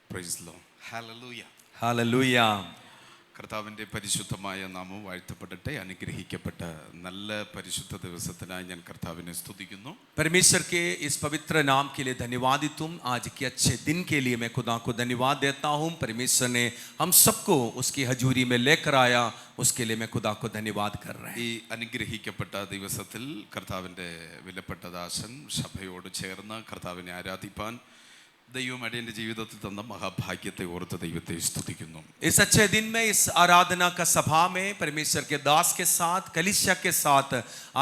Praise Lord. Hallelujah. Hallelujah. കർത്താവിൻ്റെ പരിശുദ്ധമായ നാമം വാഴ്ത്തപ്പെടട്ടെ. അനുഗ്രഹിക്കപ്പെട്ട നല്ല പരിശുദ്ധ ദിവസത്തിനായി ഞാൻ കർത്താവിനെ സ്തുതിക്കുന്നു. परमेश्वर के इस पवित्र नाम के लिए धन्यवादी तुम आज के अच्छे दिन के लिए मैं खुदा को धन्यवाद देता हूँ। परमेश्वर ने हम सबको उसकी हजूरी में लेकर आया, उसके लिए मैं खुदा को धन्यवाद कर रहे हैं। ഈ അനുഗ്രഹിക്കപ്പെട്ട ദിവസത്തിൽ കർത്താവിൻ്റെ വിലപ്പെട്ട ദാസൻ സഭയോട് ചേർന്ന് കർത്താവിനെ ആരാധിപ്പാൻ ദൈവം അടിയന്റെ ജീവിതത്തിൽ തന്ന മഹാഭാഗ്യത്തെ ഓർത്ത് ദൈവത്തെ സ്തുതിക്കുന്നു. इस अच्छे दिन में इस आराधना का सभा में परमेश्वर के दास के साथ कलीसिया के साथ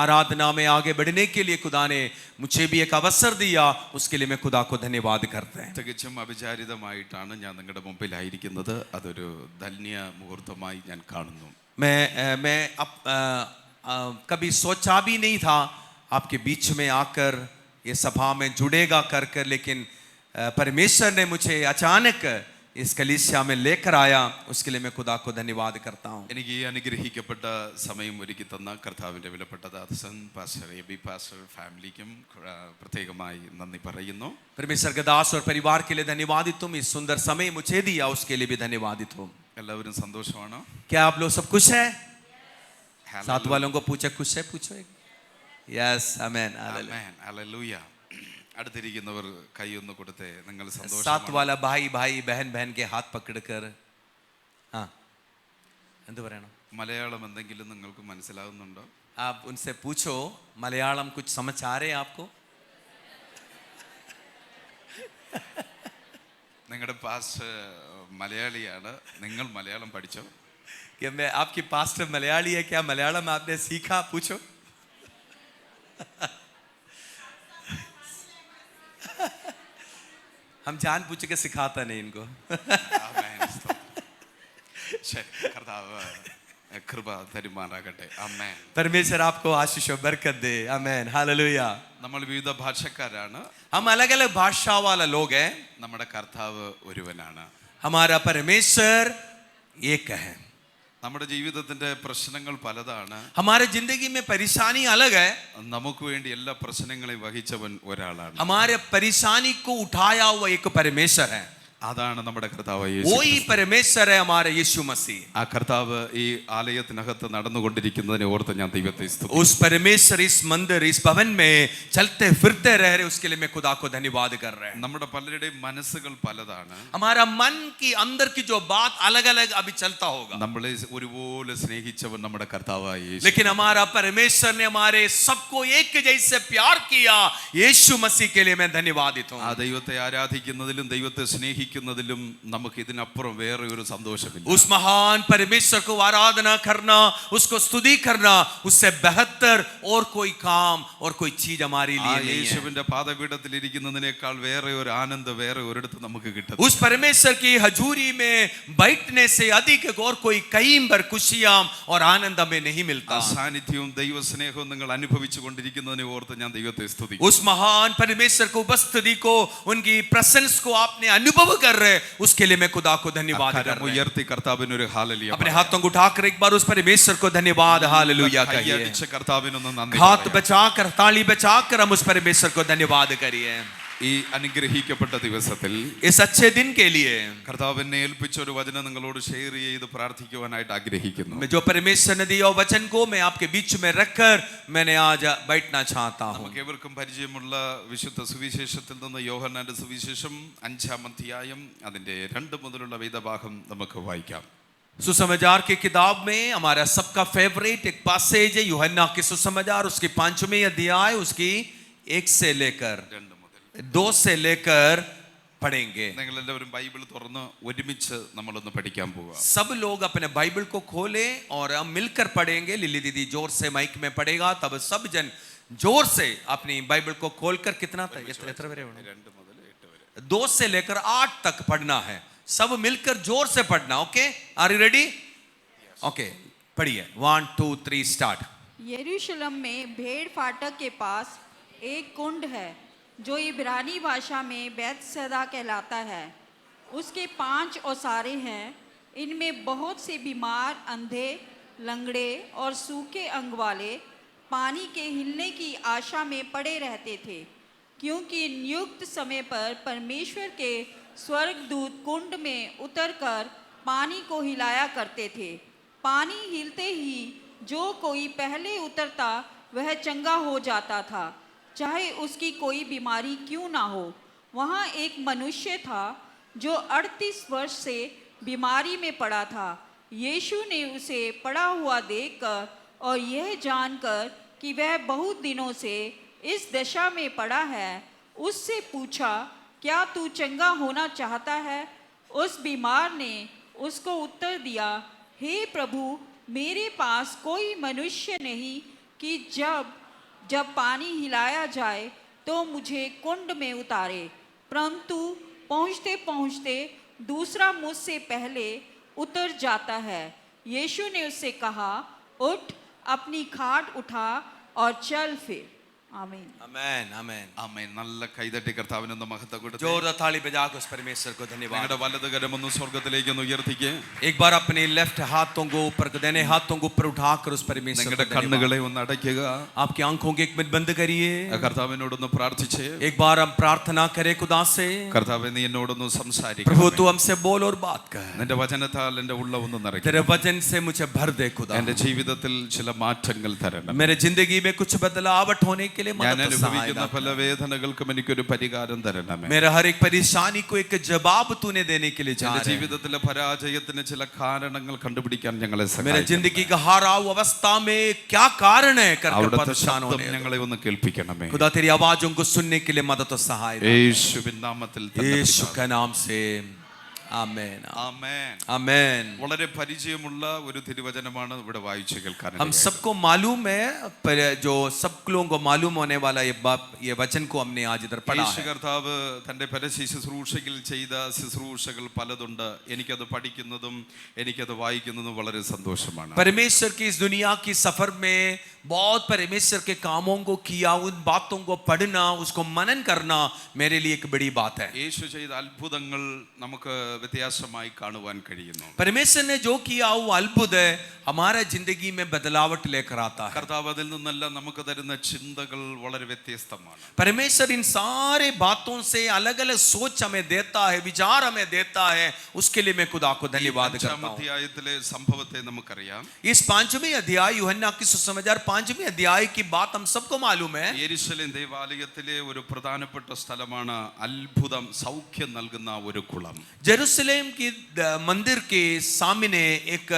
आराधना में आगे बढ़ने के लिए खुदा ने मुझे भी एक अवसर दिया, उसके लिए मैं खुदा को धन्यवाद करते हैं। തികച്ചും അവിചാരിതമായിട്ടാണ് ഞാൻ നിങ്ങളുടെ മുമ്പിലായിരിക്കുന്നത്. അതൊരു ധന്യ മുഹൂർത്തമായി ഞാൻ കാണുന്നു. मैं कभी सोचा भी नहीं था आपके बीच में आकर ये सभा में जुड़ेगा कर लेकिन परमेश्वर ने मुझे अचानक इस कलीसिया में लेकर आया, उसके लिए मैं खुदा को धन्यवाद करता हूँ। എനിക്ക് ഈ അനുഗ്രഹിക്കപ്പെട്ട സമയം ഒരുക്കി തന്ന കർത്താവിൻ്റെ വിലപ്പെട്ട ദാസൻ പാസ്റ്റർ എബി പാസ്റ്റർ ഫാമിലിക്കും പ്രത്യേകമായി നന്ദി പറയുന്നു. परमेश्वर के दास और परिवार के लिए धन्यवादित तुम, इस सुंदर समय मुझे दिया उसके लिए भी धन्यवादित तुम। എല്ലാവരും സന്തോഷമാണോ? क्या आप लोग सब खुश हैं? Hallelujah. साथ वालों को पूछे खुश है, पूछो। Yes amen. Amen. Hallelujah. അടുത്തിരിക്കുന്നവർ കൈ ഒന്ന് കൊടുത്തേ. നിങ്ങൾ साथ സന്തോഷം. वाला भाई भाई बहन बहन के हाथ पकड़कर हाँ എന്ത് പറയണം? മലയാളം എന്തെങ്കിലും നിങ്ങൾക്ക് മനസ്സിലാവുന്നുണ്ടോ? आप उनसे पूछो मलयालम कुछ समझ आ रहे हैं आपको? നിങ്ങളുടെ പാസ്റ്റർ മലയാളിയാണ്. നിങ്ങൾ മലയാളം പഠിച്ചോ? कि मैं आपकी पास्टर मलयाली है, क्या मलयालम आपने सीखा? पूछो। हम जान पूछ के सिखाता नहीं इनको। ആമേൻ. ശരി, കർത്താവ് കൃപ തരുമാറാകട്ടെ. ആമേൻ. परमेश्वर आपको आशीष और बरकत दे। आमेन। हालेलुया। നമ്മൾ വിവിധ ഭാഷക്കാരാണ്. हम अलग अलग भाषा वाला लोग हैं, നമ്മുടെ കർത്താവ് ഒരുവനാണ്. हमारा परमेश्वर एक है। നമ്മുടെ ജീവിതത്തിന്റെ പ്രശ്നങ്ങൾ പലതാണ്. हमारे जिंदगी में परेशानी अलग है, നമുക്ക് വേണ്ടി എല്ലാ പ്രശ്നങ്ങളെയും വഹിച്ചവൻ ഒരാളാണ്. हमारे परेशानी को उठाया हुआ एक परमेश्वर है, അതാണ് നമ്മുടെ കർത്താവ് യേശു. वही परमेश्वर है हमारे यीशु मसीह। ആ കർത്താവ് ഈ ആലയത്തിനകത്ത് നടന്നുകൊണ്ടിരിക്കുന്നതിനെ ഓർത്ത് ഞാൻ ദൈവത്തെ സ്തുതിക്കുന്നു. उस परमेश्वर इस मंदिर इस भवन में चलते फिरते रह रहे, उसके लिए मैं खुदा को धन्यवाद कर रहे हैं। നമ്മുടെ പലരുടെയും മനസ്സുകൾ പലതാണ്. हमारा मन की अंदर की जो बात अलग अलग अभी चलता होगा, നമ്മളെ ഒരുപോലെ സ്നേഹിച്ചവൻ നമ്മുടെ കർത്താവായ യേശു. लेकिन हमारा परमेश्वर ने हमारे सबको एक जैसे प्यार किया, यीशु मसीह के लिए मैं धन्यवादित हूँ। ആ ദൈവത്തെ ആരാധിക്കുന്നതിലും ദൈവത്തെ സ്നേഹിക്കുന്നതിലും നമുക്ക് ഇതിനപ്പുറം വേറെ ഒരു സന്തോഷമില്ല. उस महान परमेश्वर को आराधना करना, उसको स्तुति करना, उससे बेहतर और कोई काम और कोई चीज हमारे लिए नहीं है। യേശുവിന്റെ പാദപീഠത്തിൽ ഇരിക്കുന്നതിനേക്കാൾ വേറെ ഒരു ആനന്ദം വേറെ ഒരിടത്ത് നമുക്ക് കിട്ടും. उस परमेश्वर की हजूरी में बैठने से अधिक और कोई कहीं पर खुशियां और आनंद हमें नहीं मिलता। സാന്നിധ്യവും ദൈവസ്നേഹവും നിങ്ങൾ അനുഭവിച്ചു കൊണ്ടിരിക്കുന്നതിനെ ഓർത്ത് ഞാൻ ദൈവത്തെ സ്തുതിക്കുന്നു. उस महान परमेश्वर को उपस्थिति को उनकी प्रेजेंस को आपने अनुभव कर रहे, उसके लिए मैं खुदा को धन्यवाद कर रहा हूं। ഉയർത്തി കർത്താവിന് ഒരു ഹല്ലേലൂയ. अपने हाथों को उठाकर एक बार उस परमेश्वर को धन्यवाद हालेलुया कहिए। കൈയടിച്ച് കർത്താവിനൊന്ന് നന്ദി हाथ പറയാം. बचाकर ताली बचाकर हम उस परमेश्वर को धन्यवाद करिए। ഈ അനുഗ്രഹിക്കപ്പെട്ട ദിവസത്തിൽ इस अच्छे दिन के लिए കർത്താവ് എന്നെ ഏൽപ്പിച്ച ഒരു വചനം നിങ്ങളോട് ഷെയർ ചെയ്ത് പ്രാർത്ഥിക്കുവാനായിട്ട് ആഗ്രഹിക്കുന്നു. मैं जो परमेश्वर ने दिया वचन को मैं आपके बीच में रखकर मैंने आज बैठना चाहता हूँ। നമുക്ക് ഏവർക്കും പരിചയമുള്ള വിശുദ്ധ സുവിശേഷത്തിൽ നിന്ന് യോഹന്നാന്റെ സുവിശേഷം 5-ാം അധ്യായം അതിന്റെ 2 മുതലുള്ള വേദഭാഗം നമുക്ക് വായിക്കാം. सुसमाचार की किताब में हमारा सबका फेवरेट एक पैसेज है यूहन्ना के सुसमाचार, उसकी 5वीं अध्याय उसकी 1 से लेकर 2 से लेकर पढ़ेंगे। നിങ്ങൾ എല്ലാവരും ബൈബിൾ തുറന്ന് ഒരുമിച്ച് നമ്മളൊന്ന് പഠിക്കാൻ പോവുക. सब लोग अपने बाइबल को खोलें और हम मिलकर पढ़ेंगे। लिली दीदी जोर से माइक में पढ़ेगा, तब सब जन जोर से अपनी बाइबल को खोलकर कितना 2 से लेकर 8 तक पढ़ना है। सब मिलकर जोर से पढ़ना। Okay, are you ready? Okay, पढ़िए 1 2 3 स्टार्ट। यरूशलेम में भेड़ फाटक के पास एक कुंड है जो इब्रानी भाषा में बैतसैदा कहलाता है। उसके 5 ओसारे हैं। इनमें बहुत से बीमार, अंधे, लंगड़े और सूखे अंग वाले पानी के हिलने की आशा में पड़े रहते थे। क्योंकि नियुक्त समय पर परमेश्वर के स्वर्गदूत कुंड में उतरकर पानी को हिलाया करते थे। पानी हिलते ही जो कोई पहले उतरता वह चंगा हो जाता था, चाहे उसकी कोई बीमारी क्यों ना हो। वहाँ एक मनुष्य था जो 38 वर्ष से बीमारी में पड़ा था। यीशु ने उसे पड़ा हुआ देखकर और यह जानकर कि वह बहुत दिनों से इस दशा में पड़ा है, उससे पूछा, क्या तू चंगा होना चाहता है? उस बीमार ने उसको उत्तर दिया, हे प्रभु, मेरे पास कोई मनुष्य नहीं कि जब पानी हिलाया जाए तो मुझे कुंड में उतारे, परंतु पहुँचते पहुँचते दूसरा मुझसे पहले उतर जाता है। यीशु ने उससे कहा, उठ, अपनी खाट उठा और चल फिर। आमीन। आमेन आमेन। ആമേൻ. നല്ല കൈതട്ടി കർത്താവിനൊന്ന് മഹത്വം കൊടുത്ത് जोरदार ताली बजाकर उस परमेश्वर को धन्यवाद। നിങ്ങളുടെ വലത് കരം ഒന്ന് സ്വർഗ്ഗത്തിലേക്ക് ഒന്ന് ഉയർത്തിക്കേ. एक बार अपने लेफ्ट हाथों को ऊपर, दाहिने हाथों को ऊपर उठाकर उस परमेश्वर को നിങ്ങളുടെ धन्यवाद। കണ്ണുകളെ ഒന്ന് അടയ്ക്കുക. आपकी आंखों को एक मिनट बंद करिए। കർത്താവിനോടൊന്ന് പ്രാർത്ഥിച്ചേ. एक बार हम प्रार्थना करें खुदा से, കർത്താവേ, നീ എന്നോടൊന്ന് സംസാരിക്കുക. प्रभु तू हमसे बोल और बात कर, നിന്റെ വചനത്താൽ എൻ്റെ ഉള്ളം ഒന്ന് നിറയ്ക്കുക. तेरे वचन से मुझे भर दे खुदा। എൻ്റെ ജീവിതത്തിൽ ചില മാറ്റങ്ങൾ തരണം. मेरे जिंदगी में कुछ बदलावट होने के लिए ഞാൻ मदद അനുഭവിക്കുന്ന सहायता പല വേദനകൾക്കും എനിക്കൊരു പരിഹാരം തരണമേ. मेरा हर एक परेशानी को एक जवाब तूने देने के लिए जा എൻ്റെ रहे हैं। ജീവിതത്തിലെ പരാജയത്തിന് ചില കാരണങ്ങൾ കണ്ടുപിടിക്കാൻ ഞങ്ങളെ मेरे സഹായിക്കണം. जिंदगी का हाराव अवस्था में क्या कारण है करके അവിടുത്തെ परेशान ശബ്ദം होने। ഞങ്ങളെ ഒന്ന് കേൾപ്പിക്കണമേ. खुदा तेरी आवाजों को सुनने के लिए मदद और सहायता യേശുവിൻ നാമത്തിൽ തന്നെ यीशु പിതാവേ. के नाम से आमेन ആമേൻ. आमेन। വളരെ പരിചയമുള്ള ഒരു തിരുവചനമാണ് ഇവിടെ വായിച്ചു കേൾക്കാൻ. हम सबको मालूम है, पर जो सब लोगों को मालूम होने वाला ये वचन को हमने आज इधर पढ़ा യേശു है। കർത്താവ് തന്റെ പരസ്യ ശുശ്രൂഷയിൽ ചെയ്ത ശുശ്രൂഷകൾ പലതുണ്ട്. എനിക്കത് പഠിക്കുന്നതും എനിക്കത് വായിക്കുന്നതും വളരെ സന്തോഷമാണ്. परमेश्वर की इस दुनिया की सफर में बहुत परमेश्वर के कामों को किया, उन बातों को पढ़ना, उसको मनन करना मेरे लिए एक बड़ी बात है। യേശു ചെയ്ത അത്ഭുതങ്ങൾ നമുക്ക് വ്യത്യാസമായി കാണുവാൻ കഴിയുന്നു. परमेश्वर ने जो किया वो अद्भुत है, हमारा जिंदगी में बदलावट लेकर आता है। കർത്താവ് അതിൽ നിന്നെല്ലാം നമുക്ക് തരുന്ന ചിന്തകൾ വളരെ വ്യത്യസ്തമാണ്. परमेश्वर इन सारे बातों से अलग अलग सोच हमें देता है, विचार हमें देता है, उसके लिए मैं खुदा को धन्यवाद करता हूँ। അധ്യായത്തിലെ സംഭവത്തെ നമുക്കറിയാം. इस 5वें अध्याय यूहन्ना की सुसमाचार 5वें अध्याय की बात हम सबको मालूम है। യെരുശലേം ദേവാലയത്തിലെ ഒരു പ്രധാനപ്പെട്ട സ്ഥലമാണ് അത്ഭുതം, സൗഖ്യം നൽകുന്ന ഒരു കുളം. जेरूसलेम की मंदिर के सामने एक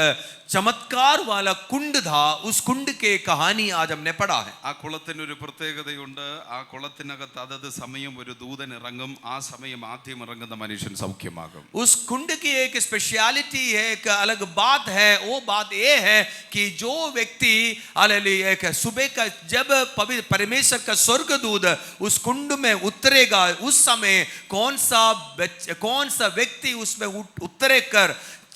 चमत्कार वाला कुंड था, उस कुंड के कहानी आज हमने पढ़ा है। ആ കുളത്തിന് ഒരു പ്രത്യേകതയുണ്ട്. ആ കുളത്തിനകത്ത് അതത് സമയം ഒരു ദൂതൻ ഇറങ്ങും. ആ സമയം ആദ്യം ഇറങ്ങുന്ന മനുഷ്യൻ സൗഖ്യമാകും. उस कुंड की एक स्पेशलिटी है, एक अलग बात है। वो बात ये है कि जो व्यक्ति एक सुबह का जब परमेश्वर का स्वर्गदूत उस कुंड में उतरेगा, उस समय कौन सा व्यक्ति उसमें उतरे कर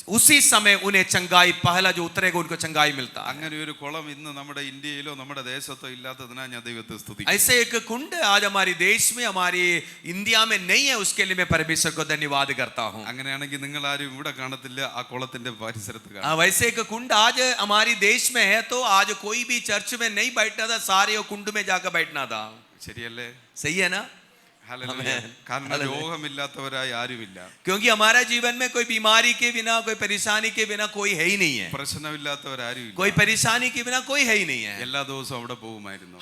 उसी समय उन्हें चंगाई, पहला जो उतरेगा उनको चंगाई मिलता है। അങ്ങനെ ഒരു കുളം ഇന്ന് നമ്മുടെ ഇന്ത്യയിലോ നമ്മുടെ ദേശത്തോ ഇല്ലാത്തതിനാ ഞാൻ ദൈവത്തെ സ്തുതിക്കുന്നു. ऐसे एक कुंड आज हमारी देश में, हमारी इंडिया में नहीं है, उसके लिए मैं परमेश्वर को धन्यवाद करता हूँ। അങ്ങനെയാണെങ്കിൽ നിങ്ങൾ ആരും ഇവിടെ കാണത്തില്ല, ആ കുളത്തിന്റെ പരിസരത്ത് കാണും. वैसे एक कुंड आज हमारी देश में है तो आज कोई भी चर्च में नहीं बैठना था, सारे वो कुंड में जाकर बैठना था। ശരിയല്ലേ? सही है ना? ഹല്ലേലൂയ. കാരണം രോഗമില്ലാത്തവരായി ആരുമില്ല. क्योंकि हमारा जीवन में कोई बीमारी के बिना, कोई परेशानी के बिना कोई है ही नहीं है। പ്രശ്നമില്ലാത്തവരാരുമില്ല. कोई परेशानी के बिना कोई है ही नहीं है। എല്ലാ ദിവസവും അവിടെ പോകുമായിരുന്നു.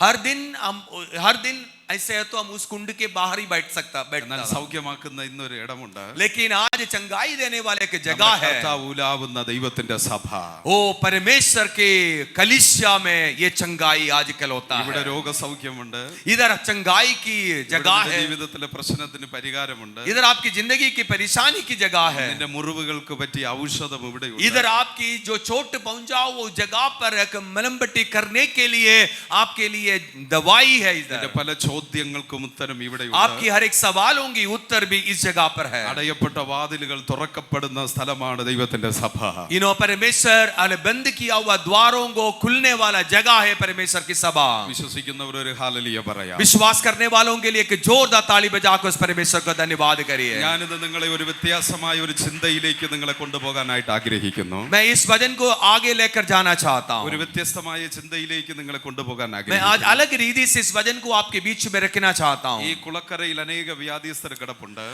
हर दिन ऐसे है तो हम उस कुंड के बाहर ही बैठता എന്നാൽ സൗഖ്യമാക്കുന്ന ഇന്നൊരു ഇടമുണ്ട്. लेकिन आज चंगाई देने वाले की जगह है। കർത്താവ് ഉലാവുന്ന ദൈവത്തിന്റെ സഭ. ओ परमेश्वर के कलीसिया में ये चंगाई आजकल होता है। ഇവിടെ രോഗസൗഖ്യമുണ്ട്. इधर चंगाई की जगह है, ജീവിതത്തിലെ പ്രശ്നത്തിന് പരിഹാരമുണ്ട്. इधर आपकी जिंदगी की परेशानी की जगह है, നിന്റെ മുറിവുകൾക്ക് പറ്റിയ ഔഷധം ഇവിടെയുണ്ട്. इधर आपकी जो चोट पहुंचाओ वो जगह पर एक मलमपट्टी करने के लिए आपके लिए दवाई है। इधर പല ചോദ്യങ്ങൾക്കും ഉത്തരം ഇവിടെയുണ്ട്. आपकी हर एक सवालों की उत्तर भी इस जगह पर है। അടയപ്പെട്ട വാതിലുകൾ തുറക്കപ്പെടുന്ന സ്ഥലമാണ് ദൈവത്തിന്റെ സഭ. इन्हों परमेश्वर बंद किया हुआ द्वारों को खुलने वाला जगह है परमेश्वर की सभा। വിശ്വസിക്കുന്നവർ ഒരു ഹല്ലേലൂയ പറയാം. विश्वास करने वालों के लिए एक जोरदार ताली बजाकर उस परमेश्वर को धन्यवाद करिए। ഞാനിത് നിങ്ങളെ ഒരു വ്യത്യാസമായ ഒരു ചിന്തയിലേക്ക് നിങ്ങളെ കൊണ്ടുപോകാനായിട്ട് ആഗ്രഹിക്കുന്നു. मैं इस वचन को आगे लेकर जाना चाहता हूँ। ഒരു വ്യത്യസ്തമായ ചിന്തയിലേക്ക് നിങ്ങളെ കൊണ്ടുപോകാൻ मैं आज ആഗ്രഹിക്കുന്നു. अलग रीति से इस वचन को आपके बीच में रखना चाहता ഈ हूं। കുളക്കരയിൽ അനേക വ്യാധിസ്ഥർ കിടപ്പുണ്ട്.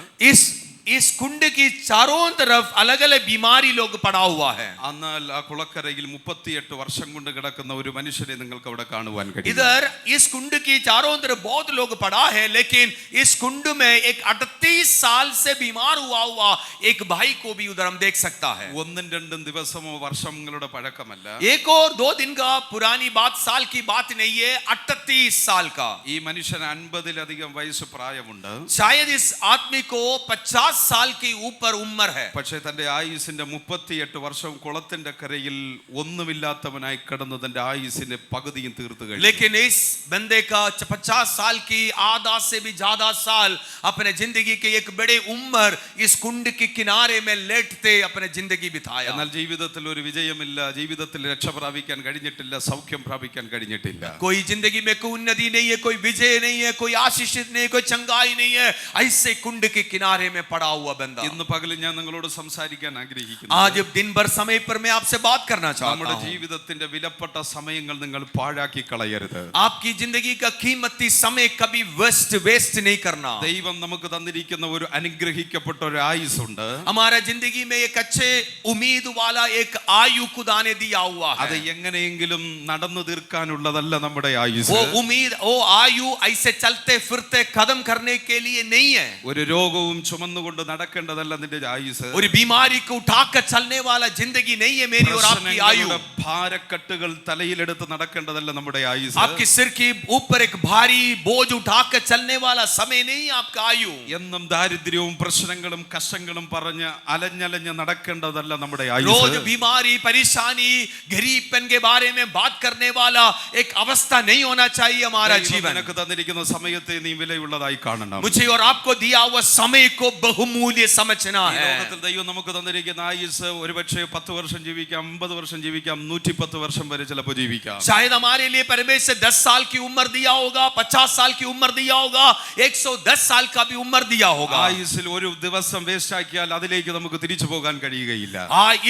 इस कुंड की चारों तरफ अलग अलग बीमारी लोग पड़ा हुआ है। എന്നാൽ ആ കുളക്കരയിൽ 38 വർഷം കൊണ്ട് കിടക്കുന്ന ഒരു മനുഷ്യനെ നിങ്ങൾക്ക് അവിടെ കാണുവാൻ കഴിയും. इधर इस कुंड की चारों तरफ बहुत लोग पड़ा है, लेकिन इस कुंड में एक 38 साल से बीमार हुआ एक भाई को भी उधर हम देख सकता है। ഒന്നും രണ്ടും ദിവസമോ വർഷങ്ങളുടെ പഴക്കമല്ല. एक और 2 दिन का पुरानी बात, साल की बात नहीं है, 38 साल का। ഈ മനുഷ്യന് 50-ലധികം വയസ്സ് പ്രായമുണ്ട്. शायद इस आदमी को 50 साल के ऊपर उम्र है। പക്ഷേ തന്റെ ആയുസിന്റെ 38 വർഷം കുളത്തിന്റെ കരയിൽ ഒന്നുമില്ലാത്തവനായി കിടന്ന് തന്റെ ആയുസിന്റെ പകുതിയും തീർത്തു കഴിഞ്ഞു. लेकिन इस बंदे का 50 साल की आधा से भी ज्यादा साल अपने जिंदगी के एक बड़े उम्र इस कुंड के किनारे में लेटते अपने जिंदगी बिताया। എന്നാൽ ജീവിതത്തിൽ ഒരു വിജയമില്ല, ജീവിതത്തിൽ രക്ഷ പ്രാപിക്കാൻ കഴിഞ്ഞിട്ടില്ല, സൗഖ്യം പ്രാപിക്കാൻ കഴിഞ്ഞിട്ടില്ല. कोई जिंदगी में कोई उन्नति नहीं है, कोई विजय नहीं है, कोई आशीषित नहीं है, कोई चंगाई नहीं है, ऐसे कुंड के किनारे में पड़ा हुआ बंदा। ഇന്ന് പകലിൽ ഞാൻ നിങ്ങളോട് സംസാരിക്കാൻ ആഗ്രഹിക്കുന്നു. आज दिन भर समय पर मैं आपसे बात करना चाहता നമ്മുടെ हूं। ജീവിതത്തിന്റെ വിലപ്പെട്ട സമയങ്ങൾ നിങ്ങൾ പാഴാക്കി കളയരുത്. आपकी जिंदगी का कीमती समय कभी वेस्ट नहीं करना। ദൈവം നമുക്ക് തന്നിരിക്കുന്ന ഒരു അനുഗ്രഹിക്കപ്പെട്ട ഒരു ആയുസ്സുണ്ട്. हमारा जिंदगी में एक अच्छे उम्मीद वाला एक आयु खुदा ने दिया हुआ അത് है। എങ്ങനെയെങ്കിലും നടന്നു തീർക്കാനുള്ളതല്ല നമ്മുടെ ആയുസ്. वो उम्मीद, वो आयु ऐसे चलते फिरते खत्म करने के लिए नहीं है। ഒരു രോഗവും ചുമന്നുകൊണ്ട് നടക്കേണ്ടതല്ല നിന്റെ ആയുസ്. और बीमारी को उठाकर चलने वाला जिंदगी नहीं है मेरी और आपकी आयु। പ്രശ്നങ്ങളുടെ ഭാരക്കെട്ടുകൾ തലയിലെടുത്ത് നടക്കേണ്ടതല്ല നമ്മുടെ ആയുസ്. आपके सिर के ऊपर एक भारी बोझ उठाकर चलने वाला समय नहीं है आपका आयु। എന്നും ദാരിദ്ര്യവും പ്രശ്നങ്ങളും കഷ്ടങ്ങളും പറഞ്ഞ് അലഞ്ഞലഞ്ഞ് നടക്കേണ്ടതല്ല നമ്മുടെ रोज ആയുസ്. बीमारी, परेशानी, गरीबपन के बारे में बात करने वाला एक अवस्था नहीं होना चाहिए हमारा ദൈവം जीवन। നിനക്ക് തന്നിരിക്കുന്ന സമയത്തെ നീ വിലയുള്ളതായി കാണണം. मुझे और आपको दिया हुआ समय को बहुमूल्य समझना ഈ है। ലോകത്തിൽ ദൈവം നമുക്ക് തന്നിരിക്കുന്ന ആയുസ് ഒരുപക്ഷെ 10 വർഷം ജീവിക്കാം, 50 വർഷം ജീവിക്കാം, 110 വർഷം വരെ ചിലപ്പോൾ ജീവിക്കാം. शायद हमारे लिए परमेश्वर 10 साल की उम्र दिया होगा, 50 साल की उम्र दिया होगा, 110 साल का भी उम्र दिया होगा। ആയുസ്സിൽ ഒരു ദിവസം വേസ്റ്റ് ആക്കിയാൽ അതിലേക്ക് നമുക്ക് തിരിച്ചു പോകാൻ കഴിയുകയില്ല.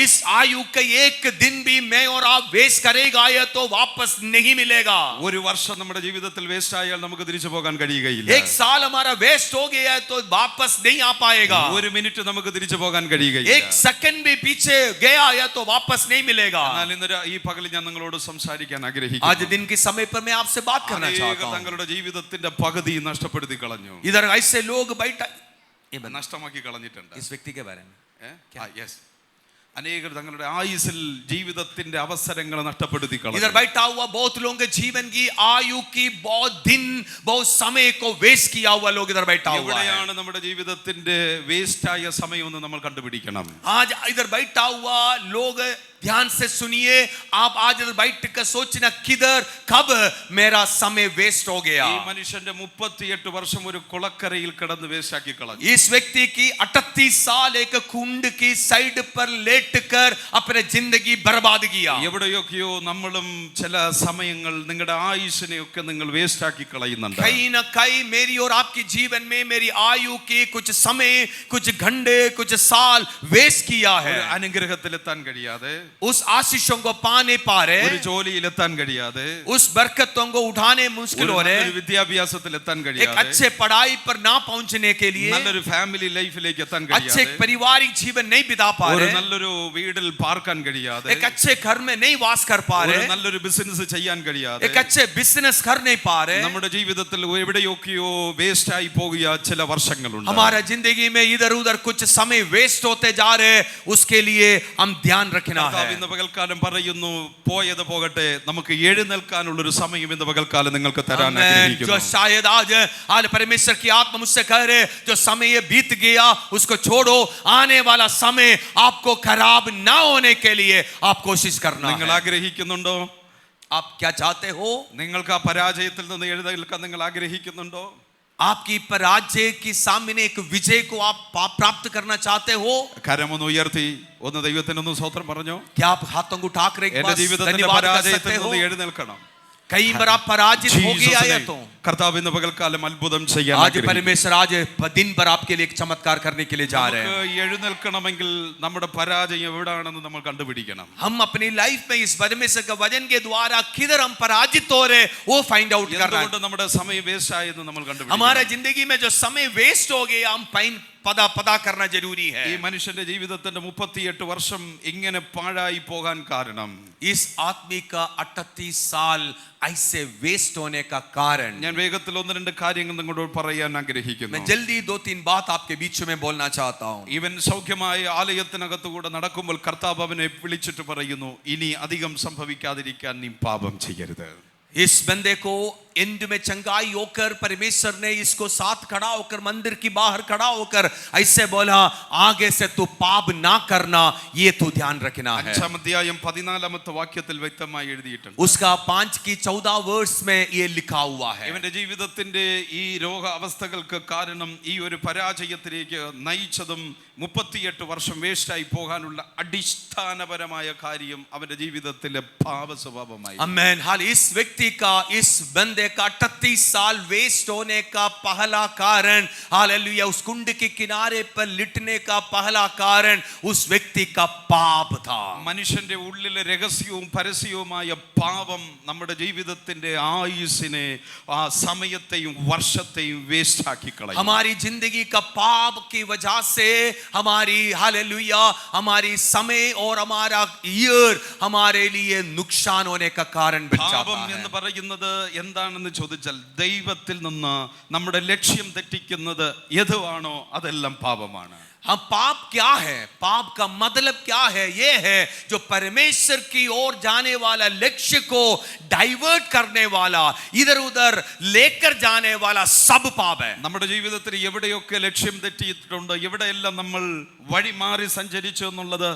इस आयु का एक दिन भी मैं और आप वेस्ट करेगा या तो वापस नहीं मिलेगा। ഒരു വർഷം നമ്മുടെ ജീവിതത്തിൽ വേസ്റ്റ് ആയാൽ നമുക്ക് തിരിച്ചു പോകാൻ കഴിയുകയില്ല. एक साल हमारा वेस्ट हो गया है तो वापस नहीं आ पाएगा। ഒരു മിനിറ്റ് നമുക്ക് തിരിച്ചു പോകാൻ കഴിയുകയില്ല. एक सेकंड भी पीछे गया या तो वापस नहीं मिलेगा। എന്നാൽ ഇന്ന് ഈ പകൽ ഞാൻ നിങ്ങളോട് സംസാരിക്കാൻ आज ആഗ്രഹിക്കുന്നു. दिन के समय पर मैं आपसे बात करना അനേകർ चाहता हूं। തങ്ങളുടെ ജീവിതത്തിന്റെ പകുതി നഷ്ടപ്പെടുത്തി കളഞ്ഞു, इधर ऐसे लोग बैठा, നഷ്ടമാക്കി കളഞ്ഞിട്ടുണ്ട്. इस व्यक्ति के बारे में യെസ്, അനേകർ തങ്ങളുടെ ആയുസ്സിൽ ജീവിതത്തിന്റെ അവസരങ്ങൾ നഷ്ടപ്പെടുത്തി इधर കളഞ്ഞു. बैठा हुआ बहुत लोगों के जीवन की आयु की बहुत दिन, बहुत समय को वेस्ट किया हुआ लोग इधर बैठा हुआ है। എവിടെയാണ് നമ്മുടെ ജീവിതത്തിന്റെ വേസ്റ്റ് ആയ സമയം എന്ന് നമ്മൾ കണ്ടുപിടിക്കണം. आज इधर बैठा हुआ लोग ध्यान से सुनिए, आप आज इधर बैठ कर सोचना किधर कब मेरा समय वेस्ट हो गया। ഈ മനുഷ്യന്റെ 38 വർഷം ഒരു കുളക്കരയിൽ കിടന്ന് വേസ്റ്റ് ആക്കി കളഞ്ഞു. इस व्यक्ति की 38 साल एक कुंड की साइड पर लेटकर अपने जिंदगी बर्बाद किया। എവിടെയൊക്കെയോ നമ്മളും ചില സമയങ്ങൾ നിങ്ങളുടെ ആയുസ്സിനെയൊക്കെ നിങ്ങൾ വേസ്റ്റ് ആക്കി കളയുന്നുണ്ട്. कहीं न कहीं मेरी और आपके जीवन में मेरी आयु के कुछ समय, कुछ घंटे, कुछ साल वेस्ट किया है। ഒരു അനുഗ്രഹത്തിലെത്താൻ കഴിയാതെ, उस आशीषों को पाने पा ഒരു रहे, ജോലിയിലെത്താൻ കഴിയാതെ, उस बरकतों को उठाने मुश्किल हो रहे, ഒരു വിദ്യാഭ്യാസത്തിലെത്താൻ एक കഴിയാതെ, अच्छे पढ़ाई पर ना पहुंचने के लिए, നല്ലൊരു ഫാമിലി ലൈഫിലേക്ക് എത്താൻ अच्छे കഴിയാതെ, पारिवारिक जीवन नहीं बिता पा ഒരു रहे, നല്ലൊരു വീടിൽ പാർക്കാൻ കഴിയാതെ, एक अच्छे घर में नहीं वास कर पा ഒരു रहे, നല്ലൊരു ബിസിനസ് ചെയ്യാൻ കഴിയാതെ, एक अच्छे बिजनेस कर नहीं पा रहे। നമ്മുടെ ജീവിതത്തിൽ എവിടെയൊക്കെയോ വേസ്റ്റ് ആയി പോകുക ചില വർഷങ്ങളുണ്ട്. हमारा जिंदगी में इधर उधर कुछ समय वेस्ट होते जा रहे, उसके लिए हम ध्यान रखना കർത്താവ് है। ഇന്ന് പകൽക്കാലം പറയുന്നു, പോയത് പോകട്ടെ, നമുക്ക് എഴുന്നേൽക്കാനുള്ള ഒരു സമയം ഇന്ന് പകൽക്കാലം നിങ്ങൾക്ക് തരാൻ जो ആഗ്രഹിക്കുന്നു. शायद आज परमेश्वर की आत्मा मुझसे कह रहे, जो समय ये बीत गया उसको छोड़ो, आने वाला समय आपको खराब ना होने के लिए आप कोशिश करना നിങ്ങൾ है। ആഗ്രഹിക്കുന്നുണ്ടോ? आप क्या चाहते हो? നിങ്ങൾക്ക് ആ പരാജയത്തിൽ നിന്ന് എഴുന്നേൽക്കാൻ നിങ്ങൾ ആഗ്രഹിക്കുന്നുണ്ടോ? आपकी पराजय की सामने एक विजय को आप प्राप्त करना चाहते हो? കരമൊന്ന് ഉയർത്തി ഒന്ന് ദൈവത്തിനൊന്ന് സ്തോത്രം പറഞ്ഞോ. क्या आप हाथों को उठाकर एक എന്റെ बार ജീവിതത്തിന്റെ धन्यवाद कर പരാജയത്തിൽ सकते हो? നിന്ന് എഴുന്നേൽക്കണം. कई बार आप पराजित हो गए आया तो കർത്താവ് ഇന്ന് പകൽക്കാലം അത്ഭുതം ചെയ്യാൻ आज परमेश्वर आज दिन भर आपके लिए एक चमत्कार करने के लिए जा रहे हैं। നമുക്ക് എഴുന്നേൽക്കണമെങ്കിൽ നമ്മുടെ പരാജയം എവിടാണെന്ന് നമ്മൾ കണ്ടുപിടിക്കണം. हम अपनी लाइफ में इस परमेश्वर का वचन के द्वारा किधर हम पराजित हो रहे वो फाइंड आउट करना है। എന്തുകൊണ്ട് നമ്മുടെ സമയം വേസ്റ്റ് ആയെന്ന് നമ്മൾ കണ്ടുപിടിക്കണം. हमारा जिंदगी में जो समय वेस्ट हो गया हम पता करना जरूरी है। ഈ മനുഷ്യന്റെ ജീവിതത്തിന്റെ 38 വർഷം ഇങ്ങനെ പാഴായി പോകാൻ കാരണം इस आदमी का 38 साल ऐसे वेस्ट होने का कारण ഞാൻ വേഗത്തിൽ ഒന്ന് രണ്ട് കാര്യങ്ങൾ നിങ്ങളോട് പറയാൻ मैं ആഗ്രഹിക്കുന്നു. जल्दी 2-3 बात आपके बीच में बोलना चाहता हूँ। ഇവൻ സൗഖ്യമായ ആലയത്തിനകത്തുകൂടെ നടക്കുമ്പോൾ കർത്താവ് അവനെ വിളിച്ചിട്ട് പറയുന്നു, ഇനി അധികം സംഭവിക്കാതിരിക്കാൻ നീ പാപം ചെയ്യരുത്. इस बंदे को एंड में चंगाई होकर परमेश्वर ने इसको साथ खड़ा होकर मंदिर की बाहर खड़ा होकर ऐसे बोला, आगे से तू पाप ना करना, ये तू ध्यान रखना है। 5-ാം അധ്യായം 14-ാമത്തെ വാക്യത്തിൽ വ്യക്തമായി എഴുതിയിട്ടുണ്ട്. उसका 5-14 वर्ष में ये लिखा हुआ है। ഇവന്റെ ജീവിതത്തിന്റെ ഈ രോഗ അവസ്ഥകൾക്ക് കാരണം ഈ ഒരു പരാജയത്തിലേക്ക് നയിച്ചതും 38 വർഷം വേസ്റ്റായി പോകാനുള്ള അടിസ്ഥാനപരമായ കാര്യം അവന്റെ ജീവിതത്തിലെ പാപ സ്വഭാവമായി. आमेन। हाल इस व्यक्ति का इस बंदे का 38 साल वेस्ट होने का पहला कारण, हालेलुया, उस कुंड के किनारे पर लिटने का पहला कारण उस व्यक्ति का पाप था। മനുഷ്യന്റെ ഉള്ളിലെ രഹസ്യവും പരസ്യവുമായ പാപം നമ്മുടെ ജീവിതത്തിന്റെ ആയുസ്സിനെ ആ സമയത്തെയും വർഷത്തെയും വേസ്റ്റ് ആക്കി കളയും. हमारी जिंदगी का पाप की वजह से हमारी हालेलुया हमारी समय और हमारा ईयर हमारे लिए नुकसान होने का कारण बन जाता പാപം എന്ന് है। പറയുന്നത് എന്താണെന്ന് ചോദിച്ചാൽ ദൈവത്തിൽ നിന്ന് നമ്മുടെ ലക്ഷ്യം തെറ്റിക്കുന്നത് ഏതുവാണോ അതെല്ലാം പാപമാണ്. हम पाप क्या है? पाप का मतलब क्या है? ये है जो परमेश्वर की ओर जाने वाला लक्ष्य को डाइवर्ट करने वाला, इधर उधर लेकर जाने वाला सब पाप है। നമ്മുടെ ജീവിതത്തിൽ എവിടെയൊക്കെ ലക്ഷ്യം തെറ്റിയിട്ടുണ്ട്, എവിടെയെല്ലാം നമ്മൾ വഴി മാറി സഞ്ചരിച്ചു എന്നുള്ളത്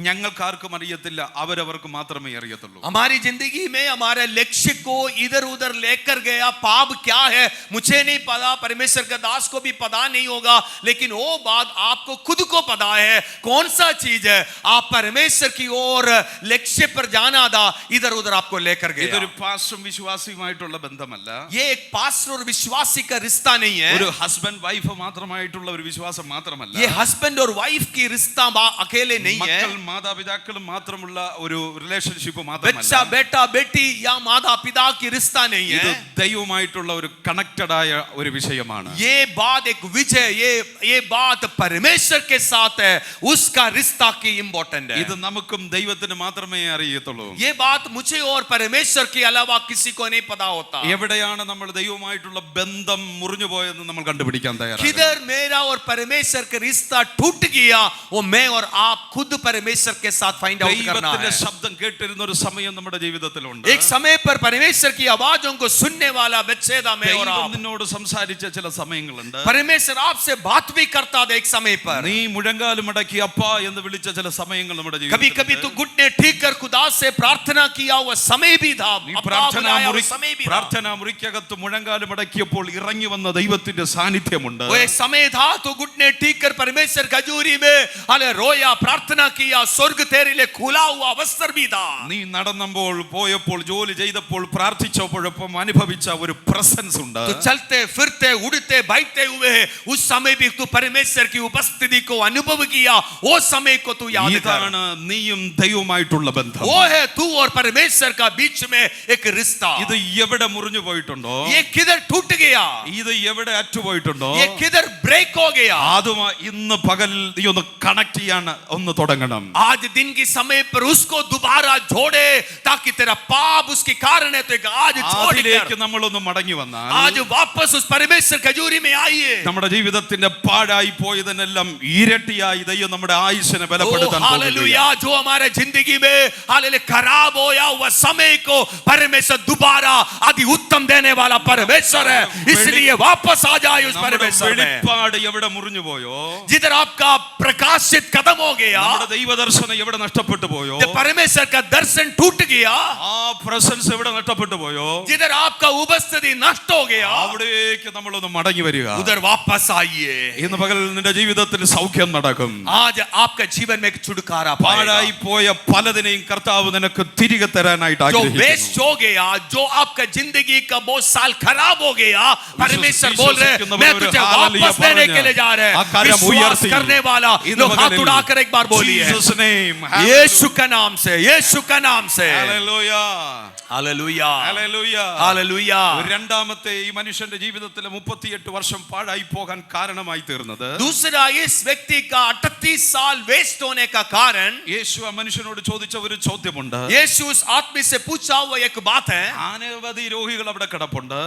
ഞങ്ങൾക്കാർക്കും അറിയത്തില്ല, അവരവർക്ക് മാത്രമേ അറിയത്തുള്ളൂ. हमारी जिंदगी में हमारे लक्ष्य को इधर उधर लेकर गया पाप क्या है मुझे नहीं पता, परमेश्वर का दास को भी पता नहीं होगा, लेकिन वो बात आपको खुद को पता है कौन सा चीज है आप परमेश्वर की ओर लक्ष्य पर जाना था, इधर उधर आपको लेकर गया। ഇതൊരു പാസ്റ്ററും വിശ്വാസിയുമായിട്ടുള്ള ബന്ധമല്ല. ये एक पास्टर और विश्वासी का रिश्ता नहीं है। ഒരു ഹസ്ബൻഡ് വൈഫ് മാത്രമായിട്ടുള്ള ഒരു വിശ്വാസം മാത്രമല്ല. ये हस्बैंड और वाइफ की रिश्ता अकेले नहीं है। മക്കൾ മാതാപിതാക്കളും മാത്രമുള്ള ഒരു റിലേഷൻഷിപ്പ് മാത്രമല്ല. बच्चा बेटा बेटी या माता पिता की रिश्ता नहीं ഇത് है। ദൈവവുമായിട്ടുള്ള ഒരു കണക്റ്റഡ് ആയ ഒരു വിഷയമാണ്. ये बात एक विजय, ये बात परमेश्वर के साथ है, उसका रिश्ता की इंपॉर्टेंट है। ഇത് നമുക്കും ദൈവത്തിന് മാത്രമേ അറിയത്തുള്ളൂ. ये बात मुझे और परमेश्वर के अलावा किसी को नहीं पता होता। എവിടെയാണ് നമ്മൾ ദൈവവുമായിട്ടുള്ള ബന്ധം മുറിഞ്ഞു പോയെന്ന് നമ്മൾ കണ്ടുപിടിക്കാൻ തയ്യാറാണ്. किधर मेरा और परमेश्वर का रिश्ता टूट गया वो मैं और आप खुद परमेश्वर के साथ फाइंड आउट करना ദൈവത്തിന്റെ है। ശബ്ദം കേട്ടിരുന്ന ഒരു സമയം നമ്മുടെ ജീവിതത്തിലുണ്ട്. एक समय पर परमेश्वर की आवाजों को सुनने वाला बच्चेदा मैं और ദൈവം आप, നിന്നോട് സംസാരിച്ച ചില സമയങ്ങളുണ്ട്. परमेश्वर आपसे बात भी करता था एक समय पर। നീ മുഴങ്കാലും മടക്കി അപ്പാ എന്ന് വിളിച്ച ചില സമയങ്ങൾ നമ്മുടെ कभी कभी तो घुटने ठीक कर खुदा से प्रार्थना किया हुआ समय भी था, अब्बा बुलाया हुआ समय भी था। പ്രാർത്ഥനാ മുറിക്കകത്ത് മുഴങ്കാലും മടക്കിയപ്പോൾ ഇറങ്ങി വന്ന ദൈവത്തിന്റെ സാന്നിധ്യമുണ്ട്. वो एक समय था तो घुटने ठीक कर परमेश्वर खजूरी में हाले रोया, प्रार्थना किया, स्वर्ग तेरे लिए खुला हुआ अवसर भी था। നീ നടന്നപ്പോൾ പോയപ്പോൾ ജോലി ചെയ്തപ്പോൾ പ്രാർത്ഥിച്ചപ്പോഴൊപ്പം അനുഭവിച്ച ഒരു പ്രസൻസ് ഉണ്ട്. तो चलते फिरते उड़ते बैठते हुए उस समय भी तू परमेश्वर की उपस्थिति को अनुभव किया, वो समय को तू याद कर। ഇതാണ് നീയും ദൈവവുമായിട്ടുള്ള ബന്ധം. वो है तू और परमेश्वर का बीच में एक रिश्ता। ഇത് എവിടെ മുറിഞ്ഞു പോയിട്ടുണ്ടോ, ये किधर टूट गया, ഇത് എവിടെ അറ്റുപോയിട്ടുണ്ടോ, ये किधर ब्रेक हो गया, അതുമായി ഇന്ന് പകൽ നീ ഒന്ന് കണക്ട് ചെയ്യാൻ ഒന്ന് തുടങ്ങണം. आज दिन के समय पर उसको दोबारा जोड़े ताकि तेरा पाप उसके कारण है तो आज छोड़ അതിലേക്ക് कर നമ്മളൊന്ന് മടങ്ങി വന്നാൽ आज वापस उस परमेश्वर खजूरी में आइए। നമ്മുടെ ജീവിതത്തിന്റെ പാഴായി പോയതിനെല്ലാം ഇരട്ടിയായി ദൈവം നമ്മുടെ ആയുസ്സിനെ ബലപ്പെടുത്താൻ പോകുന്നു. हालेलुया, जो हमारे जिंदगी में हालेलुया खराब होया हुआ समय को परमेश्वर दोबारा अति उत्तम देने वाला परमेश्वर है, इसलिए वापस आ जाए उस परमेश्वर में। വെളിപ്പാട് എവിടെ മുറിഞ്ഞു പോയോ, जिधर आपका प्रकाशित खत्म हो गया, നമ്മുടെ ദൈവദർശനം എവിടെ നഷ്ടപ്പെട്ടു പോയോ, जब परमेश्वर का दर्शन टूट गया, ആ പ്രസൻസ് എവിടെ നഷ്ടപ്പെട്ടു പോയോ, जिधर आप आपका उपस्थिति नष्ट हो गया, അവിടേക്ക് നമ്മളൊന്ന് മടങ്ങി വരിക. उधर वापस आइए. ഇന്ന് പകൽ നിന്റെ ജീവിതത്തിൽ സൗഖ്യം നടക്കും. आज आपके जीवन में एक छुटकारा पाएगा. പാഴായി പോയ പലതിനെയും കർത്താവ് നിനക്ക് തിരികെ തരാനായിട്ട് जो ആഗ്രഹിക്കുന്നു. वेस्ट हो गया, जो आपका जिंदगी का बहुत साल खराब हो गया, परमेश्वर बोल रहे मैं तुझे वापस देने के लिए जा रहे हैं. विश्वास करने वाला लोग हाथ उठाकर एक बार बोलिए, Jesus name. यीशु का नाम से, यीशु का नाम से. Hallelujah. Hallelujah, Hallelujah. हालेलुया. രണ്ടാമത്തെ ഈ മനുഷ്യന്റെ ജീവിതത്തിലെ 38 വർഷം പാഴായി പോകാൻ കാരണമായി തീർന്നത്, दूसरा इस व्यक्ति का 38 साल वेस्ट होने का कारण, യേശു ആ മനുഷ്യനോട് ചോദിച്ച ഒരു ചോദ്യമുണ്ട്. यीशु उस आदमी से पूछा हुआ एक बात है. അനവധി രോഗികൾ അവിടെ കിടപ്പുണ്ട്.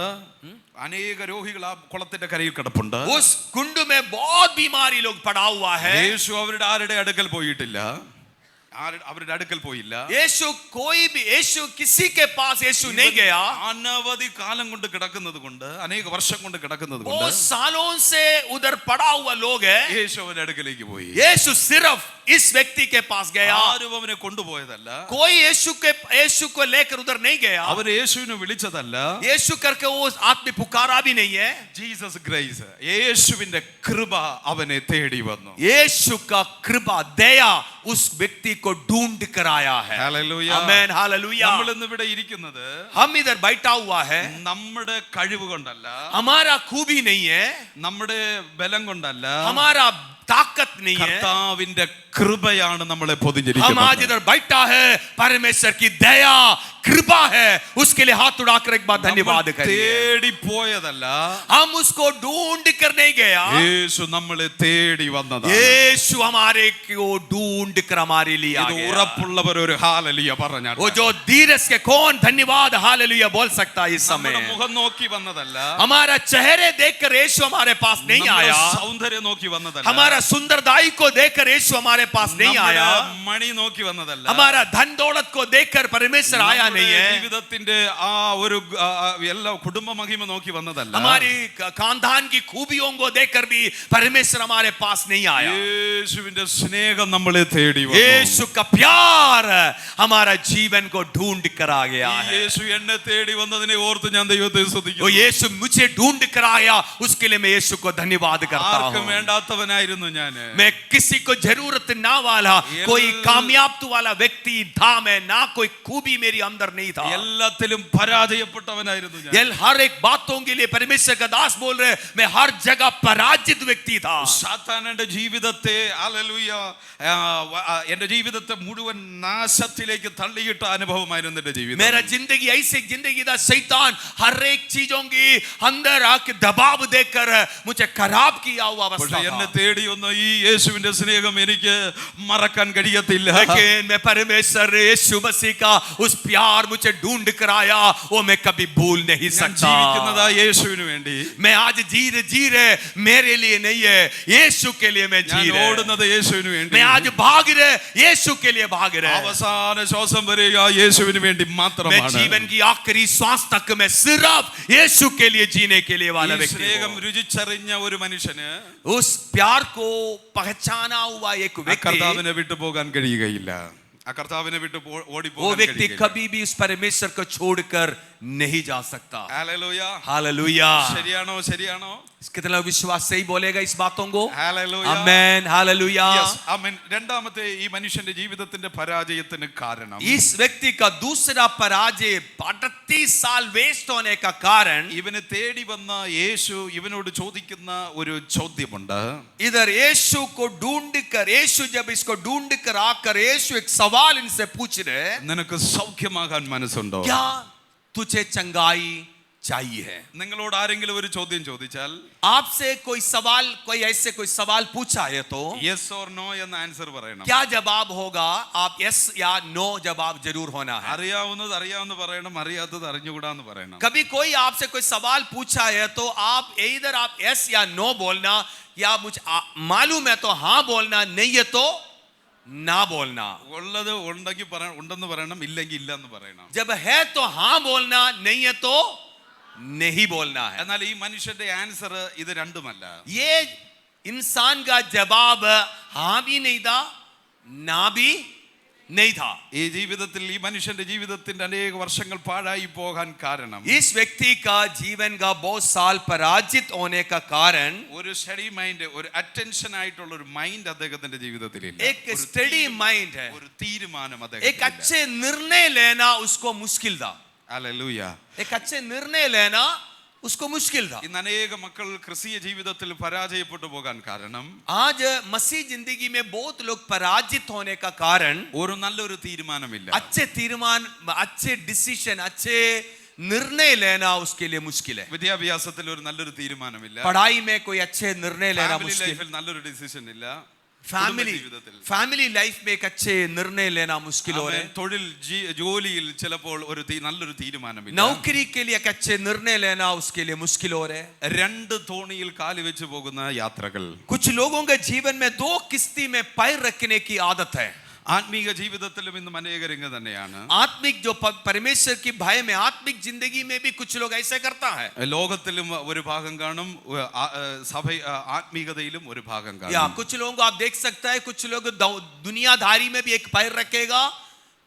അനേക രോഗികൾ ആ കുളത്തിന്റെ കരയിൽ കിടപ്പുണ്ട്. उस कुंड में बहुत बीमारी लोग पड़ा हुआ है. യേശു അവരുടെ ആരുടെ അടുക്കൽ പോയിട്ടില്ല, അവരുടെ അടുക്കൽ പോയില്ല. यीशु किसी के पास यीशु नहीं गया. അനവധി കാലം കൊണ്ട് കിടക്കുന്നത് കൊണ്ട്, അനേക വർഷം കൊണ്ട് കിടക്കുന്നത് കൊണ്ട് बहुत सालों से उधर पड़ा हुआ लोग है. യേശു അവരുടെ അടുക്കലേക്ക് പോയി. यीशु सिर्फ इस व्यक्ति के पास गया. ആരും അവനെ കൊണ്ടുപോയതല്ല. कोई यीशु को लेकर उधर नहीं गया. അവർ യേശുവിനെ വിളിച്ചതല്ല. यीशु करके वो आदमी पुकारा भी नहीं है. ജീസസ് ഗ്രേസ്, യേശുവിന്റെ കൃപ അവനെ തേടി വന്നു. यीशु का कृपा दया उस व्यक्ति को ढूंढ कर आया है. ഹല്ലേലൂയ. आमेन, हालेलुया. നമ്മൾ ഇന്ന് ഇവിടെ ഇരിക്കുന്നത് हम इधर बैठा हुआ है. നമ്മുടെ കഴിവ് കൊണ്ടല്ല, हमारा खूबी नहीं है, നമ്മുടെ ബലം കൊണ്ടല്ല, हमारा ताकत नहीं है. കർത്താവിന്റെ കൃപയാണ് നമ്മളെ हम आज പൊതിഞ്ഞിരിക്കുന്നത്. इधर बैठा है, परमेश्वर की दया कृपा है, उसके लिए हाथ उठाकर एक बार धन्यवाद करिए. തേടി പോയതല്ല, हम उसको ढूंढ कर नहीं गया. യേശു നമ്മളെ തേടി വന്നതാണ്. यीशु हमारे को ढूंढ कर हमारे लिए आ ഇത് गया. ഉറപ്പുള്ളവർ ഒരു ഹാലലിയ പറഞ്ഞാൽ, वो जो धीरज के कौन धन्यवाद हालेलुया बोल सकता है इस समय. നമ്മുടെ മുഖം നോക്കി വന്നതല്ല, हमारा चेहरे देखकर यीशु हमारे पास नहीं നമ്മുടെ आया. സൗന്ദര്യം നോക്കി വന്നതല്ല, हमारा सुंदरदाई को देखकर यीशु हमारे पास नहीं നമ്മുടെ आया. മണി നോക്കി വന്നതല്ല, हमारा धन दौलत को देखकर परमेश्वर आया नहीं നമ്മുടെ है. ജീവിതത്തിന്റെ ആ ഒരു എല്ലാ കുടുംബ മഹിമ നോക്കി വന്നതല്ല, हमारी खानदान की खूबियों को देखकर भी परमेश्वर हमारे पास नहीं आया. യേശുവിന്റെ സ്നേഹം നമ്മളെ തേടി വന്നു. यीशु का प्यार हमारा जीवन को ढूंढ कर आ गया ഈ है. യേശു എന്നെ തേടി വന്നതിനെ ഓർത്ത് ഞാൻ ദൈവത്തെ वो സ്തുതിക്കുന്നു. यीशु मुझे ढूंढ कर आया, उसके लिए मैं यीशु को धन्यवाद करता ആർക്കും हूँ. വേണ്ടാത്തവനായിരുന്നു ഞാൻ. मैं किसी को जरूरत ना वाला, कोई कामयाब वाला व्यक्ति था मैं, ना कोई खूबी मेरी अंदर नहीं था. എല്ലാത്തിലും പരാജയപ്പെട്ടവനായിരുന്നു ഞാൻ. हर एक बातों के लिए परमेश्वर का दास बोल रहे, मैं हर जगह पराजित व्यक्ति था. സാത്താന്റെ ജീവിതത്തെ ഹല്ലേലൂയ എന്റെ ജീവിതത്തെ മുഴുവൻ നാശത്തിലേക്ക് തള്ളിയിട്ട അനുഭവമായിരുന്നു എന്റെ ജീവിതം. मेरा जिंदगी ऐसी जिंदगी था, शैतान हर एक चीजों की अंदर आके दबाव देकर मुझे खराब किया हुआ अवस्था പക്ഷേ എന്നെ था. തേടി വന്ന ഈ യേശുവിന്റെ സ്നേഹം എനിക്ക് മറക്കാൻ കഴിയത്തില്ല. लेकिन मैं परमेश्वर यीशु मसीह का उस प्यार मुझे ढूंढ कर आया, वो मैं कभी भूल नहीं ഞാൻ सकता. ജീവിക്കുന്നതാ യേശുവിന് വേണ്ടി. मैं आज जी रहे मेरे लिए नहीं है, यीशु के लिए मैं ഞാൻ जी रहा. ഓടുന്നത് യേശുവിന് വേണ്ടി. मैं आज भाग रहे यीशु के लिए भाग रहे. അവസാന ശ്വാസം വരെ ആ യേശുവിന് വേണ്ടി मैं മാത്രമാണ്. जीवन की आखिरी श्वास तक मैं सिर्फ यीशु के लिए जीने के लिए वाला ഈ व्यक्ति സ്നേഹം हूं. രുചിച്ചറിഞ്ഞ ഒരു മനുഷ്യന് उस प्यार को पहचाना हुआ एक ആ व्यक्ति, കർത്താവിനെ വിട്ടു പോകാൻ കഴിയുകയില്ല. ആ കർത്താവിനെ വിട്ട് वो ഓടിപ്പോകാൻ व्यक्ति കഴിയുകയില്ല. कभी भी उस परमेश्वर को छोड़कर नहीं जा सकता. ഹല്ലേലൂയ. हालेलुया. ശരിയാണോ? ശരിയാണോ? कितना विश्वास सही बोलेगा इस बातों को? ഹല്ലേലൂയ. आमेन, हालेलुया. Yes, ആമേൻ. രണ്ടാമത്തെ ഈ മനുഷ്യന്റെ ജീവിതത്തിന്റെ പരാജയത്തിന് കാരണം, इस व्यक्ति का दूसरा पराजय 38 साल वेस्ट होने का कारण, ഇവനെ തേടി വന്ന യേശു ഇവനോട് ചോദിക്കുന്ന ഒരു ചോദ്യമുണ്ട്. इधर यीशु को ढूंढ कर, यीशु जब इसको ढूंढ कर आकर यीशु एक सवाल इनसे पूछ रहे, നിനക്ക് സൗഖ്യമാകാൻ മനസ്സുണ്ടോ? क्या तुझे चंगाई चाहिए? നിങ്ങളോട് ആരെങ്കിലും ഒരു ചോദ്യം ചോദിച്ചാൽ, आपसे कोई सवाल, कोई ऐसे कोई सवाल पूछा है तो യെസ് ഓർ നോ എന്ന ആൻസർ പറയണം. क्या जवाब होगा? आप यस या नो जवाब जरूर होना है. അറിയാവുന്നത് അറിയാവുന്ന പറയണം, അറിയാത്തത് അറിഞ്ഞുകൂടാന്ന് പറയണം. कभी कोई आपसे कोई सवाल पूछा है तो आप इधर आप यस या नो बोलना, या मुझे मालूम है तो हाँ बोलना, नहीं है तो ना बोलना. ഉള്ളത് ഉണ്ടെങ്കിൽ ഉണ്ടെന്ന് പറയണം, ഇല്ലെങ്കിൽ ഇല്ല എന്ന് പറയണം. जब है तो हाँ बोलना, नहीं है तो नहीं बोलना है. എന്നാൽ ഈ മനുഷ്യന്റെ ആൻസർ ഇത് രണ്ടുമല്ല. ये इंसान का जवाब हाँ भी नहीं था, ना भी नहीं था। ഈ ജീവിതത്തിൽ ഈ മനുഷ്യന്റെ ജീവിതത്തിന്റെ അനേക വർഷങ്ങൾ പാഴായി പോകാൻ കാരണം इस व्यक्ति का जीवन का बहुत साल पराजित होने का कारण ഒരു സ്റ്റഡി മൈൻഡ്, ഒരു അറ്റൻഷൻ ആയിട്ടുള്ള ഒരു മൈൻഡ് അദ്ദേഹത്തിന്റെ ജീവിതത്തിലില്ല. एक स्टडी माइंड है, ഒരു തീരുമാനം एक അദ്ദേഹത്തിനില്ല. अच्छे निर्णय लेना उसको मुश्किल था। ഹല്ലേലൂയ. एक अच्छे निर्णय लेना उसको मुश्किल था। ഇന്ന് അനേക മക്കൾ ക്രിസ്തീയ ജീവിതത്തിൽ പരാജയപ്പെട്ടു പോകാൻ കാരണം आज मसीह जिंदगी में बहुत लोग पराजित होने का कारण ഒരു നല്ലൊരു തീരുമാനമില്ല. अच्छे तीर्मान, अच्छे डिसीजन, अच्छे निर्णय लेना उसके लिए मुश्किल है। വിദ്യാഭ്യാസത്തിൽ ഒരു നല്ലൊരു തീരുമാനമില്ല. पढ़ाई में कोई अच्छे निर्णय लेना ഫാമിലി मुश्किल। ലൈഫിൽ നല്ലൊരു ഡിസിഷൻ ഇല്ല. फैमिली लाइफ में एक अच्छे निर्णय लेना मुश्किल हो रहे हैं। തൊഴിൽ ജോലിയിൽ ചിലപ്പോൾ ഒരു നല്ലൊരു തീരുമാനമില്ല. नौकरी के लिए एक अच्छे निर्णय लेना उसके लिए मुश्किल हो रहे हैं। രണ്ട് തോണിയിൽ കാല് വെച്ച് പോകുന്ന യാത്രകൾ. कुछ लोगों के जीवन में दो किश्ती में पैर रखने की आदत है। ആത്മീക ജീവിതത്തിലും ഇന്നും അനേകർ ഇങ്ങനെ തന്നെയാണ്. आत्मिक जो परमेश्वर की भय में आत्मिक जिंदगी में भी कुछ लोग ऐसे करता है। ലോകത്തിലും ഒരു ഭാഗം കാണും, സഭ ആത്മീകതയിലും ഒരു ഭാഗം या കാണും. कुछ लोगों को आप देख सकता है, कुछ लोग दुनियादारी में भी एक पैर रखेगा,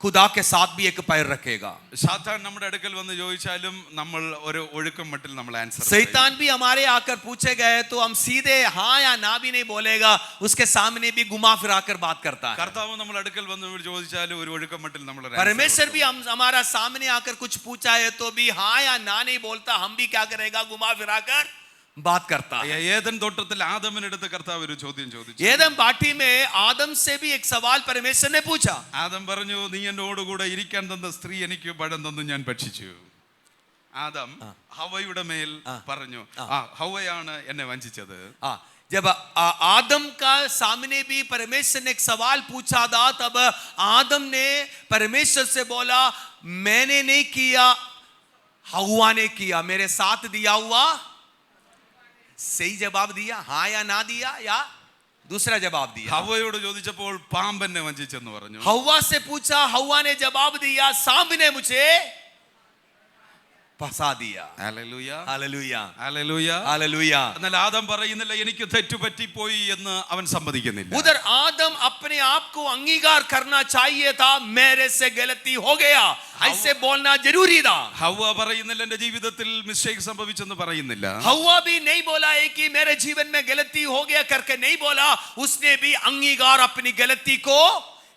खुदा के साथ भी एक पैर रखेगा। സാത്താൻ നമ്മുടെ അടുക്കൽ വന്ന് ചോദിച്ചാലും നമ്മൾ ഒരു ഒഴുക്കം മട്ടിൽ നമ്മൾ ആൻസർ. शैतान भी हमारे आकर पूछे गए तो हम सीधे हाँ या ना भी नहीं बोलेगा, उसके सामने भी घुमा फिरा कर बात करता है। കർത്താവ് നമ്മൾ അടുക്കൽ വന്ന് ചോദിച്ചാലും ഒരു ഒഴുക്കം മട്ടിൽ നമ്മൾ परमेश्वर भी हम हमारा सामने आकर कुछ पूछा है तो भी हाँ या ना नहीं बोलता, हम भी क्या करेगा, घुमा फिरा कर बात करता है। ഏദൻ തോട്ടത്തിൽ ആദമിനടുത്ത് കർത്താവ് ഒരു ചോദ്യം ചോദിച്ചു. एदम बाटी में आदम से भी एक सवाल परमेश्वर ने पूछा। ആദം പറഞ്ഞു, നീ എന്നോട് കൂടെ ഇരിക്കാൻ തന്ന സ്ത്രീ എനിക്ക് പഴം തന്നു, ഞാൻ ഭക്ഷിച്ചു. ആദം ഹവയുടെ മേൽ പറഞ്ഞു, ഹവയാണ് എന്നെ വഞ്ചിച്ചത്. जब आदम का सामने भी परमेश्वर ने एक सवाल पूछा था, तब आदम ने परमेश्वर से बोला, मैंने नहीं किया, हवा ने किया, मेरे साथ दिया हुआ। सही जवाब दिया, हाँ या ना दिया, या दूसरा जवाब दिया। ഹവയോട് ചോദിച്ചപ്പോൾ പാമ്പ് എന്നെ വഞ്ചിച്ചെന്ന് പറഞ്ഞു. हवा से पूछा, हवा ने जवाब दिया, सांप ने मुझे फंसा दिया। Hallelujah, hallelujah, hallelujah, hallelujah. എന്നാൽ ആദം പറയുന്നില്ല എനിക്ക് തെറ്റുപറ്റിപ്പോയി എന്ന് അവൻ സമ്മതിക്കുന്നില്ല. उधर आदम अपने आप को अंगीकार करना चाहिए था, मेरे से गलती हो गया, ऐसे बोलना जरूरी था। ഹവ്വ പറയുന്നില്ല എന്റെ ജീവിതത്തിൽ മിസ്റ്റേക്ക് സംഭവിച്ചെന്ന് പറയുന്നില്ല. हवा भी नहीं बोला है कि मेरे जीवन में गलती हो गया करके नहीं बोला, उसने भी अंगीकार अपनी गलती को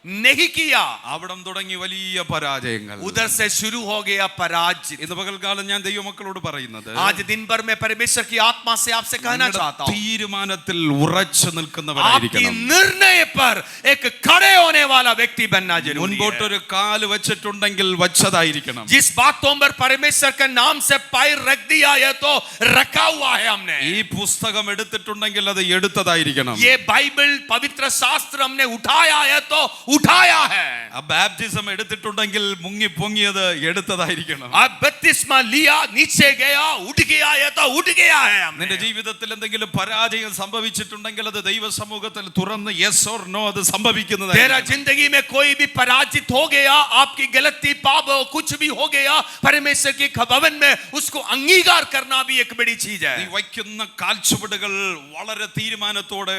नहीं किया। അവിടം തുടങ്ങി വലിയ പരാജയങ്ങൾ. उधर से शुरू हो गया पराजय। ഇന്ന് പകൽക്കാലം ഞാൻ ദൈവമക്കളോട് പറയുന്നത്, आज दिन भर में परमेश्वर की आत्मा से आपसे कहना चाहता हूं, തീരുമാനത്തിൽ ഉറച്ചു आपकी നിൽക്കുന്നവരായിരിക്കണം. निर्णय पर एक खड़े होने वाला व्यक्ति बनना जरूरी है। മുൻപോട്ടൊരു കാല് വെച്ചിട്ടുണ്ടെങ്കിൽ വച്ചതായിരിക്കണം. जिस बातों पर परमेश्वर के नाम से पैर रख दिया है तो रखा हुआ है हमने। ഈ പുസ്തകം എടുത്തിട്ടുണ്ടെങ്കിൽ അത് എടുത്തതായിരിക്കണം. ये बाइबल पवित्र शास्त्र हमने उठाया है तो उठाया है। ആ ബാപ്റ്റിസം എടുത്തിട്ടുണ്ടെങ്കിൽ മുങ്ങി പൊങ്ങിയത് എടുത്തതായിരിക്കണം. अब बपतिस्मा लिया, नीचे गया, उठ गया है तो उठ गया है हमने। നിന്റെ ജീവിതത്തിൽ എന്തെങ്കിലും പരാജയം സംഭവിച്ചിട്ടുണ്ടെങ്കിൽ അത് ദൈവ സമൂഹത്തിൽ തുറന്ന് യെസ് ഓർ നോ അത് സംഭവിക്കുന്നതാണ്. तेरा जिंदगी में कोई भी पराजित हो गया, आपकी गलती पाप कुछ भी हो गया, परमेश्वर के भवन में उसको अंगीकार करना भी एक बड़ी चीज है। നീ വയ്ക്കുന്ന കാൽച്ചുവടുകൾ വളരെ തീരുമാനത്തോടെ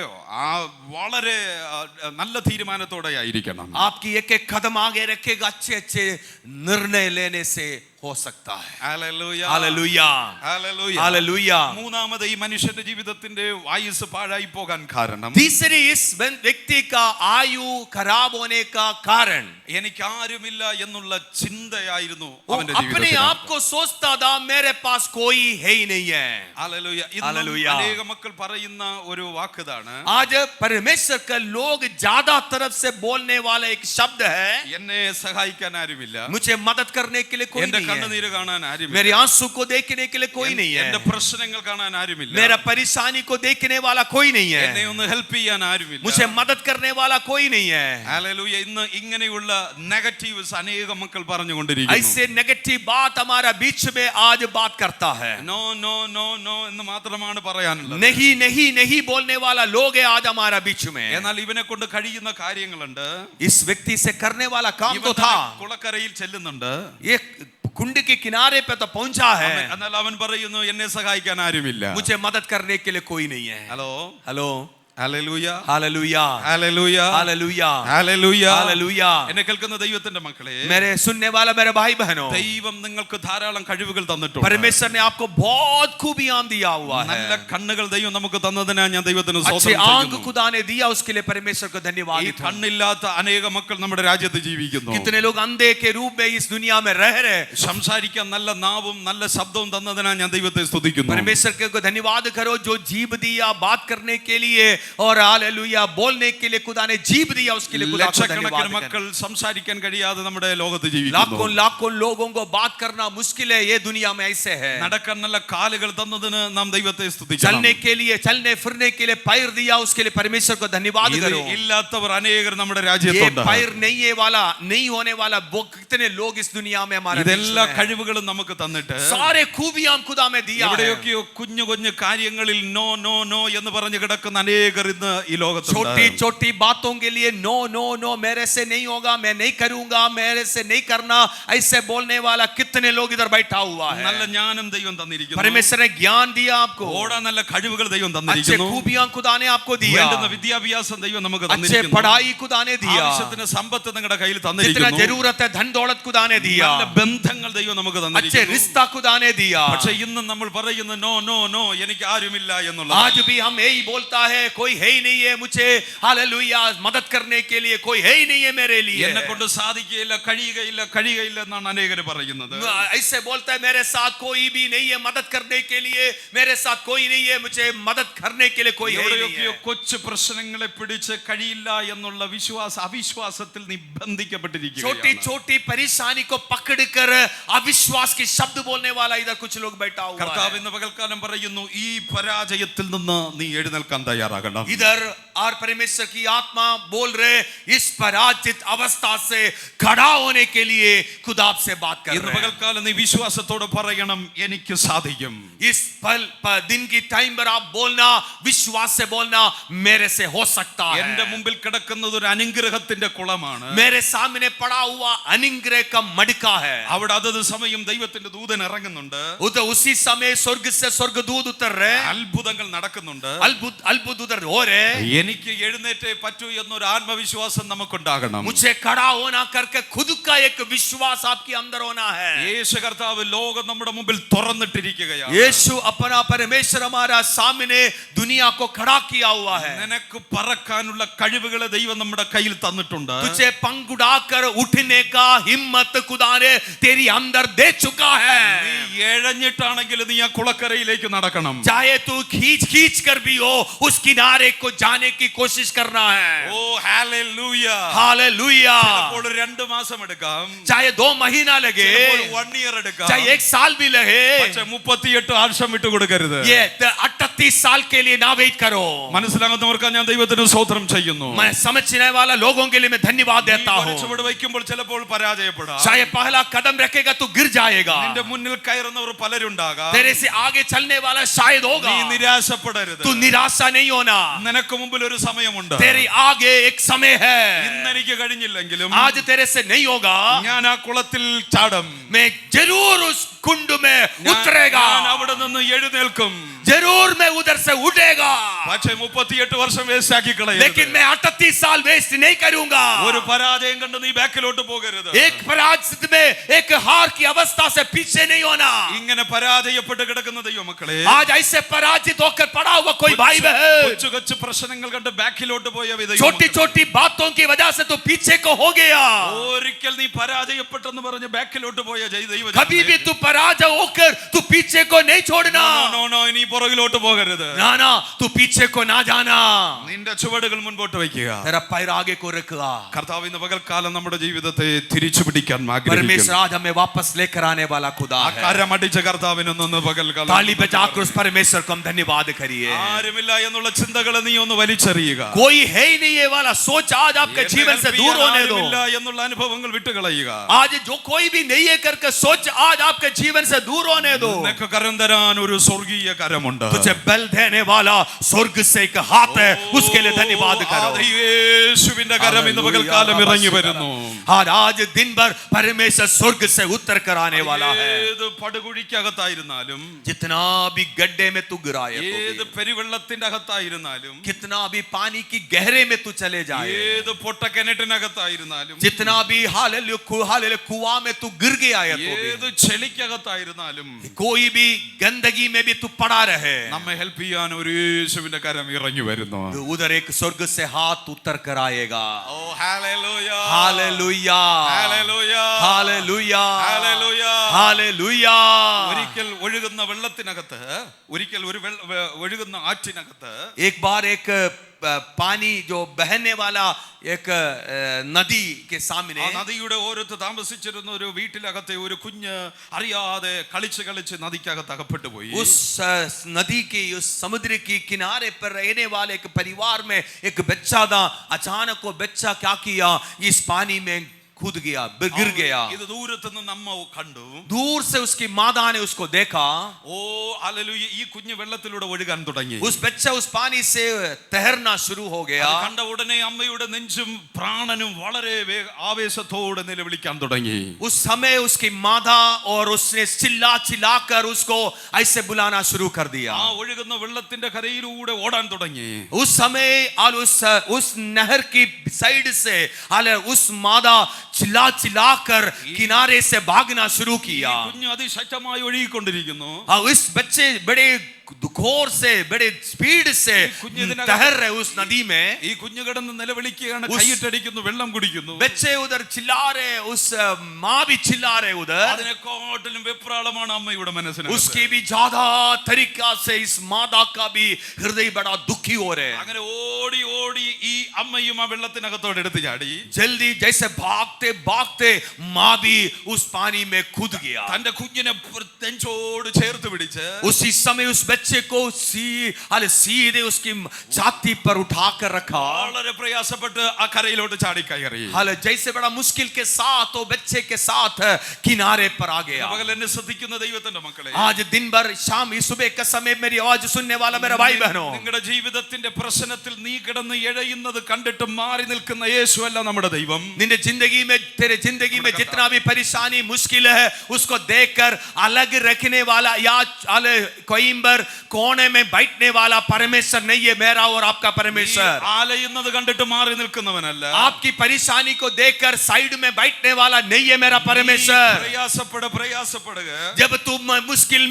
വളരെ നല്ല തീരുമാനത്തോടെ ആയിരിക്കണം. आपकी एक एक कदम आगे रखेगा, अच्छे अच्छे निर्णय लेने से हो सकता है। Hallelujah, hallelujah, hallelujah, hallelujah. മൂന്നാമത് ഈ മനുഷ്യന്റെ ജീവിതത്തിന്റെ ആയുസ് പാഴായി പോകാൻ കാരണം, तीसरी इस व्यक्ति का आयु खराब होने का कारण, എനിക്ക് ആരുമില്ല എന്നുള്ള ചിന്തയായിരുന്നു वो അവന്റെ अपने ജീവിതത്തിൽ. आप को सोचता था मेरे पास कोई है ही नहीं है। ഹല്ലേലൂയ. ഹല്ലേലൂയ. അനേക മക്കൾ പറയുന്ന ഒരു വാക്കുതാണ്, आज परमेश्वर का लोग ज्यादा तरफ से बोलने वाला एक शब्द है, എന്നെ സഹായിക്കാൻ ആരുമില്ല, मुझे मदद करने के लिए कोई എന്റെ नहीं है, കണ്ണുനീര് കാണാൻ ആരുമില്ല, मेरे आंसू को देखने के लिए कोई नहीं है, എന്റെ പ്രശ്നങ്ങൾ കാണാൻ ആരുമില്ല, मेरा परेशानी को देखने वाला कोई नहीं എന്നെ है, ഒന്ന് ഹെൽപ്പ് ചെയ്യാൻ ആരുമില്ല. मुझे मदद करने वाला कोई नहीं है। ഹല്ലേലൂയ. ഇന്ന് ഇങ്ങനെയുള്ള നെഗറ്റീവ്സ് അനേക മക്കൾ പറഞ്ഞുകൊണ്ടിരിക്കുന്നു. ऐसे नेगेटिव बात हमारा बीच में आज बात करता है। നോ നോ നോ നോ എന്ന് മാത്രമാണ് പറയാനുള്ളത്. नहीं नहीं नहीं बोलने वाला लोग है आज हमारा बीच में। എന്നാൽ ഇവനെ കൊണ്ട് കഴിയുന്ന കാര്യങ്ങളുണ്ട്. इस व्यक्ति से करने वाला काम तो ഇവൻ था, കുളക്കരയിൽ ചെല്ലുന്നുണ്ട്, ये कुंड के किनारे पे तो पहुंचा है, എന്നാൽ അവൻ പറയുന്നു എന്നെ സഹായിക്കാൻ ആരുമില്ല. मुझे मदद करने के लिए कोई नहीं है। Hello, hello, hallelujah, hallelujah hallelujah, hallelujah hallelujah. Hallelujah. എന്നെ കേൾക്കുന്ന ദൈവത്തിന്റെ മക്കളെ, मेरे सुनने वाला मेरे भाई बहनों, ദൈവം നിങ്ങൾക്ക് ധാരാളം കഴിവുകൾ തന്നിട്ടുണ്ട്. परमेश्वर ने आपको बहुत खूबियां दिया हुआ है। നല്ല കണ്ണുകൾ ദൈവം നമുക്ക് തന്നതിനാ ഞാൻ ദൈവത്തിന് अच्छे സ്തോത്രം आंख ചെയ്യുന്നു. खुदा ने दिया, उसके लिए परमेश्वर को ഈ धन्यवाद हूं। കണ്ണില്ലാത്ത അനേക മക്കൾ നമ്മുടെ രാജ്യത്ത് ജീവിക്കുന്നു. कितने लोग अंधे के रूप में इस दुनिया में रह रहे। സംസാരിക്കാൻ നല്ല നാവും നല്ല ശബ്ദവും തന്നതിനാ ഞാൻ ദൈവത്തെ സ്തുതിക്കുന്നു. परमेश्वर को धन्यवाद करो जो जीभ दिया बात करने के लिए, और हालेलुया बोलने के लिए खुदा ने जीभ दिया, उसके लिए खुदा को ലക്ഷക്കണക്കിന് धन्यवाद करें। മക്കൾ സംസാരിക്കാൻ കഴിയാതെ നമ്മുടെ ലോകത്ത് ജീവിക്കുന്നു. लाखों लाखों लोगों को बात करना मुश्किल है, ये दुनिया में ऐसे है। നടക്കാൻ നല്ല കാലുകൾ തന്നതിന് നാം ദൈവത്തെ സ്തുതിക്കണം. चलने के लिए, चलने फिरने के लिए पैर दिया, उसके लिए परमेश्वर को धन्यवाद ഇത് करो। ഇല്ലാത്തവർ അനേകർ നമ്മുടെ ये രാജ്യത്തുണ്ട്. पैर नहीं है वाला, नहीं होने वाला, वो कितने लोग इस दुनिया में हमारे बीच ഇതെല്ലാ में हैं। കഴിവുകളും നമുക്ക് തന്നിട്ട് सारे खूबियां खुदा में दिया है। എവിടെയൊക്കെയോ കുഞ്ഞു കുഞ്ഞു കാര്യങ്ങളിൽ നോ നോ നോ എന്ന് പറഞ്ഞു കിടക്കുന്ന അനേകർ ഇന്ന് ഈ ലോകത്തുണ്ട്. छोटी छोटी बातों के लिए नो नो नो, मेरे से नहीं होगा, मैं नहीं करूंगा, मेरे से नहीं करना, ऐसे बोलने वाला कितने लोग इधर बैठा हुआ है। നല്ല ജ്ഞാനം ദൈവം തന്നിരിക്കുന്നു. परमेश्वर ने ज्ञान दिया आपको, ഓടാൻ നല്ല കഴിവുകൾ ദൈവം अच्छे തന്നിരിക്കുന്നു. खूबियां खुदा ने आपको दिया, വേണ്ടുന്ന വിദ്യാഭ്യാസം ദൈവം നമുക്ക് अच्छे തന്നിരിക്കുന്നു. पढ़ाई खुदा ने दिया, ആവശ്യത്തിന് സമ്പത്ത് നിങ്ങളുടെ കയ്യിൽ जितना തന്നിരിക്കുന്നു. जरूरत है धन दौलत खुदा ने दिया, നല്ല ബന്ധങ്ങൾ ദൈവം നമുക്ക് अच्छे തന്നിരിക്കുന്നു. रिश्ता खुदा ने दिया। പക്ഷേ ഇന്ന് നമ്മൾ പറയുന്ന നോ നോ നോ എനിക്ക് ആരുമില്ല എന്നുള്ളത്. आज भी हम यही बोलता है, कोई है ही नहीं है मुझे हालेलुया मदद करने के लिए, कोई है ही नहीं है मेरे लिए, എന്നെ കൊണ്ട് സാധിക്കുകയില്ല, കഴിയുകയില്ല എന്നാണ് അനേകർ പറയുന്നത്. ऐसे बोलता है मेरे साथ कोई भी नहीं है मदद करने के लिए, मेरे साथ कोई नहीं है, मुझे मदद करने के लिए कोई है ही नहीं എവിടെയൊക്കെയോ है। കൊച്ചു പ്രശ്നങ്ങളെ പിടിച്ച് കഴിയില്ല എന്നുള്ള അവിശ്വാസത്തിൽ നീ छोटी ബന്ധിക്കപ്പെട്ടിരിക്കുകയാണ്. छोटी परेशानी को पकड़कर अविश्वास की शब्द बोलने वाला इधर कुछ लोग बैठा हुआ കർത്താവ് है। ഇന്ന് പകൽക്കാലം പറയുന്നു, ഈ പരാജയത്തിൽ നിന്ന് നീ എഴുന്നേൽക്കാൻ തയ്യാറാകണം. इधर और परमेश्वर की आत्मा बोल रहे, इस पराजित अवस्था से खड़ा होने के लिए खुदा आपसे बात कर ഇന്ന് रहे हैं। പകൽക്കാലം നീ വിശ്വാസത്തോടെ പറയണം, എനിക്ക് സാധിക്കും. इस दिन की टाइम पर आप बोलना, विश्वास से बोलना, मेरे से हो सकता है। എന്റെ മുമ്പിൽ കിടക്കുന്നത് ഒരു അനുഗ്രഹത്തിന്റെ കുളമാണ്. मेरे सामने पड़ा हुआ अनुग्रह का मटका है। അവിടെ അതത് സമയം ദൈവത്തിന്റെ ദൂതൻ ഇറങ്ങുന്നുണ്ട്. उधर उसी समय स्वर्ग से स्वर्गदूत उतर रहे, അത്ഭുതങ്ങൾ നടക്കുന്നുണ്ട്. अद्भुत उधर हो रहे। എനിക്ക് എഴുന്നേറ്റേ പറ്റൂ എന്നൊരു ആത്മവിശ്വാസം നമുക്കുണ്ടാകണം. मुझे खड़ा होना करके खुद का एक विश्वास आपके अंदर होना है। യേശു കർത്താവ് ലോകം നമ്മുടെ മുമ്പിൽ തുറന്നിട്ടിരിക്കുകയാണ്. यीशु अपना परमेश्वर हमारा सामने दुनिया को खड़ा किया हुआ है। നിനക്ക് പറക്കാനുള്ള കഴിവുകളെ ദൈവം നമ്മുടെ കയ്യിൽ തന്നിട്ടുണ്ട്. तुझे पंख उड़ाकर उठने का हिम्मत खुदा ने तेरी अंदर दे चुका है। നീ എഴഞ്ഞിട്ടാണെങ്കിൽ നീ ആ കുളക്കരയിലേക്ക് നടക്കണം. चाहे तू खींच कर भी हो, उस किनारे को जाने की कोशिश करना है। ഓ ഹല്ലേലൂയ. हालेलुया। ചിലപ്പോൾ 2 മാസം എടുക്കാം, चाहे 2 महीना लगे, ചിലപ്പോൾ 1 ഇയർ എടുക്കാം, चाहे 1 साल भी लगे, പക്ഷേ 38 വർഷം വിട്ടു കൊടുക്കരുത്. ये 38 साल के लिए ना वेट करो। മനസ്സിലാകുന്നവർക്ക് ഞാൻ ദൈവത്തിന് സ്തോത്രം ചെയ്യുന്നു. मैं समझने वाला लोगों के लिए मैं धन्यवाद देता हूँ। ചുവട് വയ്ക്കുമ്പോൾ ചിലപ്പോൾ പരാജയപ്പെടാം. चाहे पहला कदम रखेगा तो गिर जाएगा, നിന്റെ മുന്നിൽ കയറുന്നവർ പലരുണ്ടാകാം. तेरे से आगे चलने वाला शायद होगा। നീ നിരാശപ്പെടരുത്. तू निराशा नहीं होना, നിനക്ക് മുമ്പിൽ ഒരു സമയമുണ്ട്. तेरे आगे एक समय है। ഇന്ന് എനിക്ക് കഴിഞ്ഞില്ലെങ്കിലും आज तेरे से नहीं होगा, ഞാൻ ആ കുളത്തിൽ ചാടും. मैं जरूर उस कुंड में उतरेगा, ഞാൻ അവിടെ നിന്ന് എഴുന്നേൽക്കും. जरूर मैं उधर से उठेगा। പക്ഷേ 38 വർഷം വേസ്റ്റ് ആക്കി കളയരുത്. लेकिन मैं 38 साल वेस्ट नहीं करूंगा। ഒരു പരാജയം കണ്ട് നീ ബാക്കിലോട്ട് പോകരുത്. एक पराजित में, एक हार की अवस्था से पीछे नहीं होना। ഇങ്ങനെ പരാജയപ്പെട്ട് കിടക്കുന്ന ദൈവമക്കളെ, आज ऐसे पराजित होकर पड़ा हुआ कोई भाई बहन, കൊച്ചു കൊച്ചു പ്രശ്നങ്ങൾ കണ്ട് ബാക്കിലോട്ട് പോയ छोटी छोटी बातों की वजह से तो पीछे को हो गया। ഒരിക്കൽ നീ പരാജയപ്പെട്ടെന്ന് പറഞ്ഞ് ബാക്കിലോട്ട് പോയ ദൈവം कभी भी तू पराजय होकर तू पीछे को नहीं छोड़ना। നോ ഇനി പുറകിലോട്ട് പോകരുത്. ना ना, तू पीछे को ना जाना, നിന്റെ ചുവടുകൾ മുൻപോട്ട് വയ്ക്കുക. तेरा पैर आगे को रखा। കർത്താവ് ഇന്ന് പകൽക്കാലം നമ്മുടെ ജീവിതത്തെ തിരിച്ചു പിടിക്കാൻ परमेश्वर आज हमें वापस लेकर आने वाला खुदा है। കരമടിച്ച കർത്താവിനൊന്ന് പകൽക്കാലം ताली बजाकर उस परमेश्वर को हम धन्यवाद करिए। ആരുമില്ല എന്നുള്ള ചിന്തകളെ നീ ഒന്ന് വലിച്ചെറിയുക. कोई है ही नहीं ये वाला सोच आज आपके जीवन से दूर होने दो। ആരുമില്ല എന്നുള്ള അനുഭവങ്ങൾ വിട്ടുകളയുക. आज जो कोई भी नहीं है करके सोच आज आपके जीवन से दूर होने दो। നിനക്ക് കരം തരാൻ ഒരു സ്വർഗീയ കരമുണ്ട്. വചനമുണ്ട്. तुझे बल देने वाला स्वर्ग से एक हाथ है, उसके लिए धन्यवाद ആ करो. യേശുവിന്റെ കരം ഇന്ന് പകൽക്കാലം ഇറങ്ങി വരുന്നു. और आज दिन भर परमेश्वर स्वर्ग से उतर कर आने वाला है. ഏത് പടുകുഴിക്കകത്തായിരുന്നാലും, जितना भी गड्ढे में तू गिराए, ഏത് പെരുവെള്ളത്തിന്റെ അകത്തായിരുന്നാലും, कितना भी पानी की गहरे में तू चले जाए, ഏത് പൊട്ടക്കിണറ്റിനകത്തായിരുന്നാലും, जितना भी हालेलुया कुआं में तू गिर गया है, ഏത് ചെളിക്കകത്തായിരുന്നാലും, कोई भी गंदगी में भी तू पड़ा रहे, നമ്മെ ഹെൽപ്പ് ചെയ്യാൻ ഒരു യേശുവിന്റെ കരം ഇറങ്ങി വരുന്നു. तो उधर एक स्वर्ग से हाथ उतर कर आएगा. ഓ hallelujah, hallelujah, hallelujah, hallelujah, hallelujah. Hallelujah. ഒരിക്കൽ ഒഴുകുന്ന വെള്ളത്തിനകത്ത്, ഒരിക്കൽ ഒരു ഒഴുകുന്ന ആറ്റിനകത്ത് एक बार एक पानी जो बहने वाला एक नदी के सामने, ആ നദിയുടെ ഓരത്ത് താമസിച്ചിരുന്ന ഒരു വീട്ടിലകത്തെ ഒരു കുഞ്ഞ് അറിയാതെ കളിച്ച് കളിച്ച് നദിക്കകത്ത് അകപ്പെട്ടു പോയി. उस नदी के उस समुद्र की किनारे पर रहने वाले एक परिवार में एक बच्चा था. अचानक वो बच्चा क्या किया, इस पानी में कूद गया, गिर गया. ഇത് ദൂരത്ത് നിന്ന് അമ്മ കണ്ടു. दूर से उसकी माता ने उसको देखा. ഓ ഹല്ലേലൂയ, ഈ കുഞ്ഞ് വെള്ളത്തിലൂടെ ഒഴുകാൻ തുടങ്ങി. उस बच्चा उस पानी से तैरना शुरू हो गया. അത് കണ്ട ഉടനെ അമ്മയുടെ നെഞ്ചും പ്രാണനും വളരെ ആവേശത്തോടെ നിലവിളിക്കാൻ തുടങ്ങി. उस समय उसकी माता और उसने चिल्ला चिल्लाकर उसको ऐसे बुलाना शुरू कर दिया. ആ ഒഴുകുന്ന വെള്ളത്തിന്റെ കരയിലൂടെ ഓടാൻ തുടങ്ങി. उस समय उस नहर की साइड से उस मादा चिल्ला चिल्लाकर किनारे से भागना शुरू किया. കുഞ്ഞ് അതിശക്തമായി ഒഴുകിക്കൊണ്ടിരിക്കുന്നു. इस बच्चे बड़े घोर से बड़े स्पीड से तैर रहे उस नदी में. ഈ കുഞ്ഞ് കിടന്ന് നിലവിളിക്കുകയാണ്, കൈയിട്ടടിക്കുന്നു, വെള്ളം കുടിക്കുന്നു. बच्चे उधर चिल्ला रहे, उस माँ भी चिल्ला रहे उधर. അതിനെക്കാട്ടിലും വെപ്രാളമാണ് അമ്മയുടെ മനസ്സിന്. उसकी भी ज्यादा तरीका से इस मादा का भी हृदय बड़ा दुखी हो रहे. അങ്ങനെ ഓടി ഓടി ഈ അമ്മയും ആ വെള്ളത്തിനകത്തോടെ എടുത്തു ചാടി. जल्दी जैसे भागते भागते माँ भी उस पानी में कूद गया. തന്റെ കുഞ്ഞിനെ നെഞ്ചോട് ചേർത്ത് പിടിച്ച് उसी समय उस बच्चे को सीधे उसकी छाती पर उठाकर रखा. വളരെ പ്രയാസപ്പെട്ട് ആ കരയിലോട്ട് ചാടി കയറി. जैसे बड़ा मुश्किल के साथ वो बच्चे के साथ किनारे पर आ गया. പകൽ എന്നെ ശ്രദ്ധിക്കുന്ന ദൈവത്തിന്റെ മക്കളെ, आज दिन भर शाम इस सुबह के समय मेरी आवाज सुनने वाला मेरा भाई बहनों, നിങ്ങളുടെ ജീവിതത്തിന്റെ പ്രശ്നത്തിൽ നീ കിടന്ന് എഴയുന്നത് കണ്ടിട്ട് മാറി നിൽക്കുന്ന യേശുവല്ല നമ്മുടെ ദൈവം. निन्ने जिंदगी में तेरे जिंदगी में जितना भी परेशानी मुश्किल है उसको देखकर अलग रखने वाला या कोइंबर कोने में बैठने वाला परमेश्वर नहीं है, मेरा और आपका परमेश्वर. ആലയുന്നത് കണ്ടിട്ട് മാറി നിൽക്കുന്നവനല്ല. आपकी परेशानी को देखकर साइड में बैठने वाला नहीं है मेरा परमेश्वर. പ്രയാസപ്പെടുക. जब तुम मुश्किल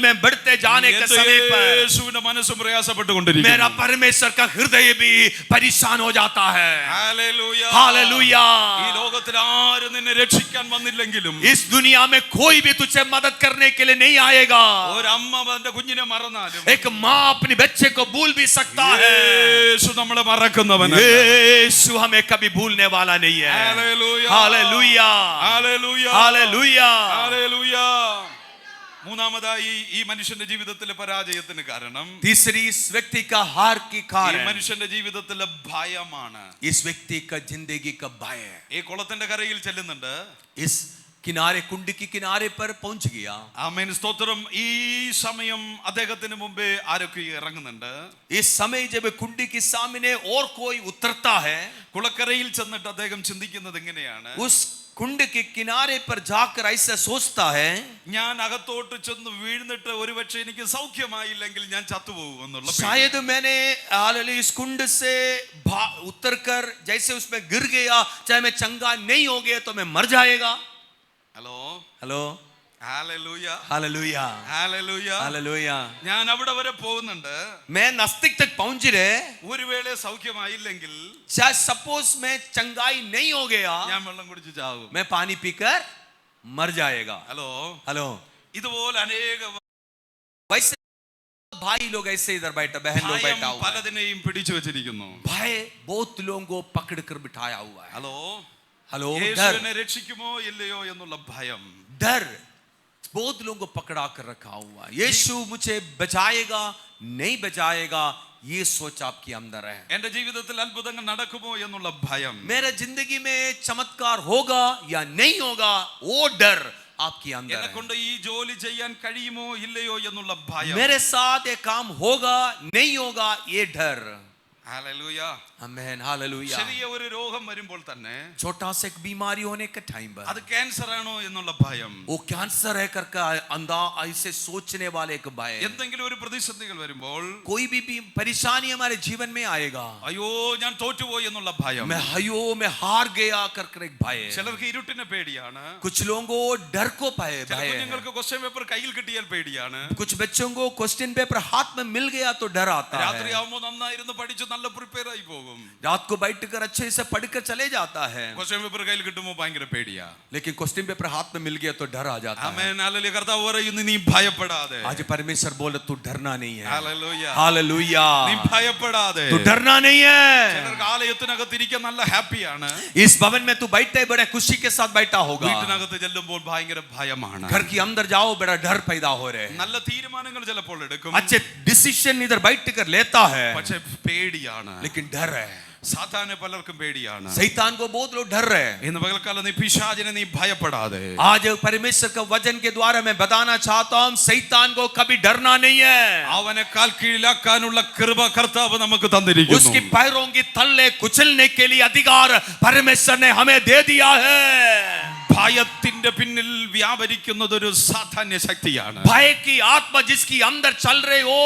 में बढ़ते जाने के समय पर യേശുവിന്റെ മനസ്സും പ്രയാസപ്പെട്ടുകൊണ്ടിരിക്കുന്നു. मेरा परमेश्वर का हृदय भी परेशान हो जाता है. Hallelujah, hallelujah. ഈ ലോകത്തിൽ ആരും നിന്നെ രക്ഷിക്കാൻ വന്നില്ലെങ്കിലും इस दुनिया में कोई भी तुझे मदद करने के लिए नहीं आएगा. ഒരമ്മ തന്റെ കുഞ്ഞിനെ മറന്നാലും एक माँ अपने बच्चे को भूल भी सकता है. യേശു നമ്മളെ മറക്കുന്നവനല്ല. यीशु हमें कभी भूलने वाला नहीं है. Hallelujah, hallelujah, hallelujah, hallelujah. Hallelujah. മൂന്നാമതായി ഈ മനുഷ്യന്റെ ജീവിതത്തിലെ പരാജയത്തിന് കാരണം, तीसरी इस व्यक्ति का हार की ഈ कारण മനുഷ്യന്റെ ജീവിതത്തിലെ ഭയമാണ്. इस व्यक्ति का जिंदगी का भय है. ഈ കുളത്തിന്റെ കരയിൽ ചെല്ലുന്നുണ്ട്. इस किनारे कुंड की किनारे पर पहुंच गया. ആമേൻ, സ്തോത്രം. ഈ സമയം അദ്ദേഹത്തിന് മുമ്പേ ആരൊക്കെ ഇറങ്ങുന്നുണ്ട്. इस समय जब कुंड के सामने और कोई उतरता है, കുളക്കരയിൽ ചെന്നിട്ട് അദ്ദേഹം ചിന്തിക്കുന്നത് ഇങ്ങനെയാണ്, उस कुंड के किनारे पर जाकर ऐसा सोचता है, ഞാൻ അകത്തോട്ട് ചെന്ന് വീഴ്ന്നിട്ട് ഒരുപക്ഷെ എനിക്ക് സൗഖ്യമായില്ലെങ്കിൽ ഞാൻ ചത്തുപോകും എന്നുള്ള പേടി. शायद मैंने इस कुंड से उतरकर जैसे उसमें गिर गया, चाहे मैं चंगा नहीं हो गया तो मैं मर जाएगा. Hello hello, hallelujah, hallelujah, hallelujah. Hallelujah. ഞാൻ അവിടെ വരെ പോകുന്നുണ്ട്. मैं नास्तिक तक पहुंच रहे, ഒരു വേള സൗഖ്യമായില്ലെങ്കിൽ चाहे सपोज मैं चंगाई नहीं हो गया, ഞാൻ വെള്ളം കുടിച്ച് ചാവും. मैं पानी पीकर मर जाएगा. ഹലോ, हेलो, ഇതുപോലെ അനേക वैसे भाई लोग ऐसे इधर बैठा, बहन लोग ഭയം बैठा हुआ है. പലതിനെയും പിടിച്ചു വെച്ചിരിക്കുന്നു. भय बहुत लोगों को पकड़ कर बिठाया हुआ है. ഹലോ, हेलो, യേശു डर, എന്നെ രക്ഷിക്കുമോ ഇല്ലയോ എന്നുള്ള ഭയം. डर बहुत लोगों को पकड़ा कर रखा हुआ है. यीशु मुझे बचाएगा नहीं बचाएगा, ये सोच आपके अंदर है. എന്റെ ജീവിതത്തിൽ അത്ഭുതങ്ങൾ നടക്കുമോ എന്നുള്ള ഭയം. मेरे जिंदगी में चमत्कार होगा या नहीं होगा, वो डर आपके अंदर എന്നെ है। കൊണ്ട് ഈ ജോലി ചെയ്യാൻ കഴിയുമോ ഇല്ലയോ എന്നുള്ള ഭയം. मेरे साथ ये काम होगा नहीं होगा ये डर। ഹല്ലേലൂയ. Amen hallelujah. ചെറിയ ഒരു രോഗം വരുമ്പോൾ തന്നെ छोटा सा एक बीमारी होने के टाइम पर അത് ക്യാൻസർ ആണോ എന്നുള്ള ഭയം. वो कैंसर है करके अंधा ऐसे सोचने वाले एक भय। എന്തെങ്കിലും ഒരു പ്രതിസന്ധികൾ വരുമ്പോൾ कोई भी परेशानी हमारे जीवन में आएगा, അയ്യോ ഞാൻ തോറ്റുപോയി എന്നുള്ള ഭയം. मैं हार गया करके एक भय। ചിലർക്ക് ഇരുട്ടിനെ പേടിയാണ്. कुछ लोगों को डर को भय ചില है। കുഞ്ഞുങ്ങൾക്ക് ക്വസ്റ്റ്യൻ പേപ്പർ കയ്യിൽ കിട്ടിയാൽ പേടിയാണ്. कुछ बच्चों को क्वेश्चन पेपर हाथ में मिल गया तो डर आता है। രാത്രിയാവുമ്പോൾ നന്നായിരുന്നു പഠിച്ച് നല്ല പ്രിപ്പയർ ആയി പോകും. रात को बैठकर अच्छे से पढ़कर चले जाता है, ക്വസ്റ്റ്യൻ പേപ്പർ കയ്യിൽ കിട്ടുമ്പോൾ ഭയങ്കര പേടിയാ. लेकिन क्वेश्चन पेपर हाथ में मिल गया तो डर आ जाता है। Amen hallelujah. കർത്താവ് പറയുന്നു നീ ഭയപ്പെടാതെ. आज परमेश्वर बोले तू डरना नहीं है। ഹല്ലേലൂയ. हालेलुया। നീ ഭയപ്പെടാതെ. तू डरना नहीं है। ചിലർക്ക് ആലയത്തിനകത്ത് ഇരിക്കാൻ നല്ല ഹാപ്പിയാണ്. इस भवन में तू बैठे बड़े खुशी के साथ बैठा होगा, വീട്ടിനകത്ത് ചെല്ലുമ്പോൾ ഭയങ്കര ഭയമാണ്. घर के अंदर जाओ बड़ा डर पैदा हो रहे हैं। നല്ല തീരുമാനങ്ങൾ ചിലപ്പോൾ എടുക്കും. अच्छे डिसीजन इधर बैठ कर लेता है, പക്ഷേ പേടിയാണ്. लेकिन डर है। സാത്താനെ പലർക്കും പേടിയാണ്. शैतान को बहुत लोग डर रहे हैं। ഇന്ന് പകൽക്കാലം നീ പിശാചിനെ നീ ഭയപ്പെടാതെ. आज परमेश्वर का वचन के द्वारा मैं बताना चाहता हूं शैतान को कभी डरना नहीं है। അവനെ കാൽ കീഴിലാക്കാനുള്ള കൃപ കർത്താവ് നമുക്ക് തന്നിരിക്കുന്നു. उसकी पैरों की तले कुचलने के लिए अधिकार परमेश्वर ने हमें दे दिया है। ഭയത്തിന്റെ പിന്നിൽ വ്യാപരിക്കുന്നത് ഒരു സാധാന്യ ശക്തിയാണ്. भय की आत्मा जिसकी अंदर चल रहे हो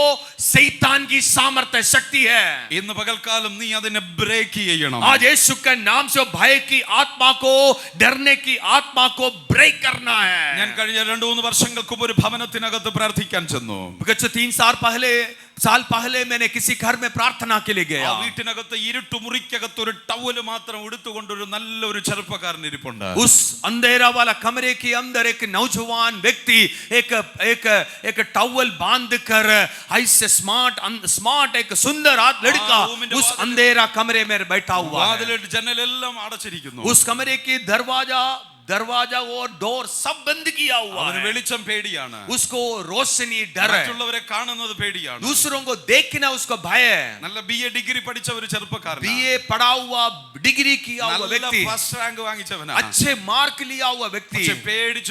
शैतान की सामर्थ्य शक्ति है। ഇന്ന് പകൽക്കാലം നീ അതിനെ ബ്രേക്ക് ചെയ്യണം. आज यीशु के नाम से भय की आत्मा को, डरने की आत्मा को ब्रेक करना है। ഞാൻ കഴിഞ്ഞ 2-3 വർഷങ്ങൾക്ക് മുമ്പ് ഒരു ഭവനത്തിനകത്ത് പ്രാർത്ഥിക്കാൻ ചെന്നു. कुछ 3 साल पहले मैंने किसी घर में प्रार्थना के लिए ആ गया। വീട്ടിനകത്ത് ഇരുട്ടുമുറിക്കകത്ത് ഒരു ടവല് മാത്രം എടുത്തുകൊണ്ട് ഒരു നല്ലൊരു ചെറുപ്പക്കാരൻ ഇരിപ്പുണ്ട്. उस अंधेरा वाला कमरे के अंदर एक नौजवान व्यक्ति एक टॉवल बांध कर ऐसे स्मार्ट एक सुंदर लड़का उस अंधेरा कमरे में बैठा हुआ है। വാതിലും ജനലെല്ലാം അടച്ചിരിക്കുന്നു. उस कमरे की दरवाजा और डोर सब बंद किया हुआ അവന് है। വെളിച്ചം പേടിയാണ്. उसको रोशनी डर है, മറ്റുള്ളവരെ കാണുന്നത് പേടിയാണ്. दूसरों को देखना उसको भय है। നല്ല BA ഡിഗ്രി പഠിച്ച ഒരു ചെറുപ്പക്കാരൻ. बीए पढ़ा हुआ, डिग्री किया हुआ നല്ല व्यक्ति, ഫസ്റ്റ് റാങ്ക് വാങ്ങിച്ചവനാ. अच्छे मार्क लिया हुआ व्यक्ति, പക്ഷെ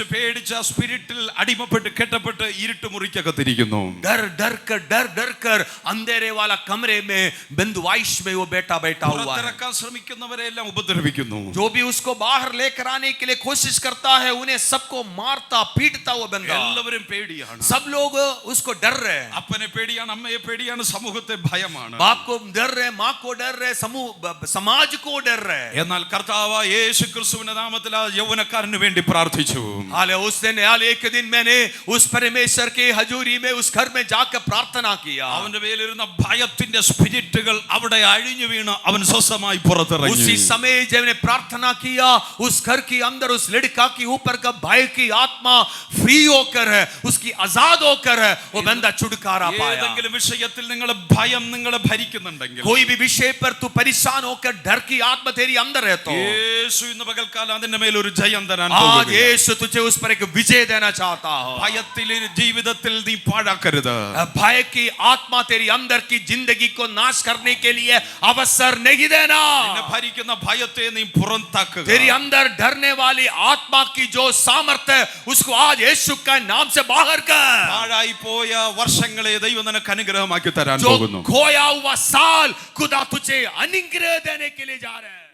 പേടിച്ച് ആ സ്പിരിറ്റിൽ അടിമപ്പെട്ട് കെട്ടപ്പെട്ട് ഇരുട്ടുമുറിക്കകത്തിരിക്കുന്നു. डर कर अंधेरे वाला कमरे में बंदवाइश में वो बैठा हुआ है। പുറത്തിറക്കാൻ ശ്രമിക്കുന്നവരെ എല്ലാം ഉപദ്രവിക്കുന്നു. जो भी उसको बाहर लेकर आने के लिए कोशिश करता है उन्हें सबको मारता पीटता हुआ बंदा। എല്ലാവരും പേടിയാണ്. सब लोग उसको डर रहे हैं। അപ്പനെ പേടിയാണ്, അമ്മയെ പേടിയാണ്, സമൂഹത്തെ ഭയമാണ്. बाप को डर रहे, माँ को डर रहे, समाज को डर रहे। എന്നാൽ കർത്താവ് യേശു ക്രിസ്തുവിന്റെ നാമത്തിൽ ആ യൗവനക്കാരന് വേണ്ടി പ്രാർത്ഥിച്ചു. हाल एक दिन मैंने उस परमेश्वर के हजूरी में उस घर में जाकर प्रार्थना किया। അവന്റെ മേലിരുന്ന ഭയത്തിന്റെ സ്പിരിറ്റുകൾ അവിടെ അഴിഞ്ഞു വീണ് അവൻ സ്വസ്ഥമായി പുറത്തിറങ്ങി. उसी समय जब मैंने प्रार्थना किया उस घर के अंदर उस लड़का के ऊपर का भय की आत्मा फ्री होकर है, उसकी आजाद होकर है, वो बंदा छुटकारा पाया। ഏതെങ്കിലും വിഷയത്തിൽ നിങ്ങളെ ഭയം നിങ്ങളെ ഭരിക്കുന്നുണ്ടെങ്കിൽ, कोई भी विषय पर तू परेशान होकर डर की आत्मा तेरी अंदर है तो യേശു ഇന്ന് പകൽക്കാലം അതിന്റെ മേൽ ഒരു ജയം തരാൻ आज പോകുന്നു. यीशु तुझे उस पर एक विजय देना चाहता हो। ഭയത്തിൽ ജീവിതത്തിൽ നീ പാഴാക്കരുത്. भय की आत्मा तेरी अंदर की जिंदगी को नाश करने के लिए अवसर नहीं देना। നിന്നെ ഭരിക്കുന്ന ഭയത്തെ നീ പുറത്താക്കുക. तेरी अंदर डरने वाली आत्मा की जो सामर्थ्य है उसको आज यीशु का नाम से बाहर कर। പാഴായി പോയ വർഷങ്ങളെ ദൈവം നിനക്ക് അനുഗ്രഹമാക്കി തരാൻ जो പോകുന്നു. खोया हुआ साल खुदा तुझे अनुग्रह देने के लिए जा रहा है।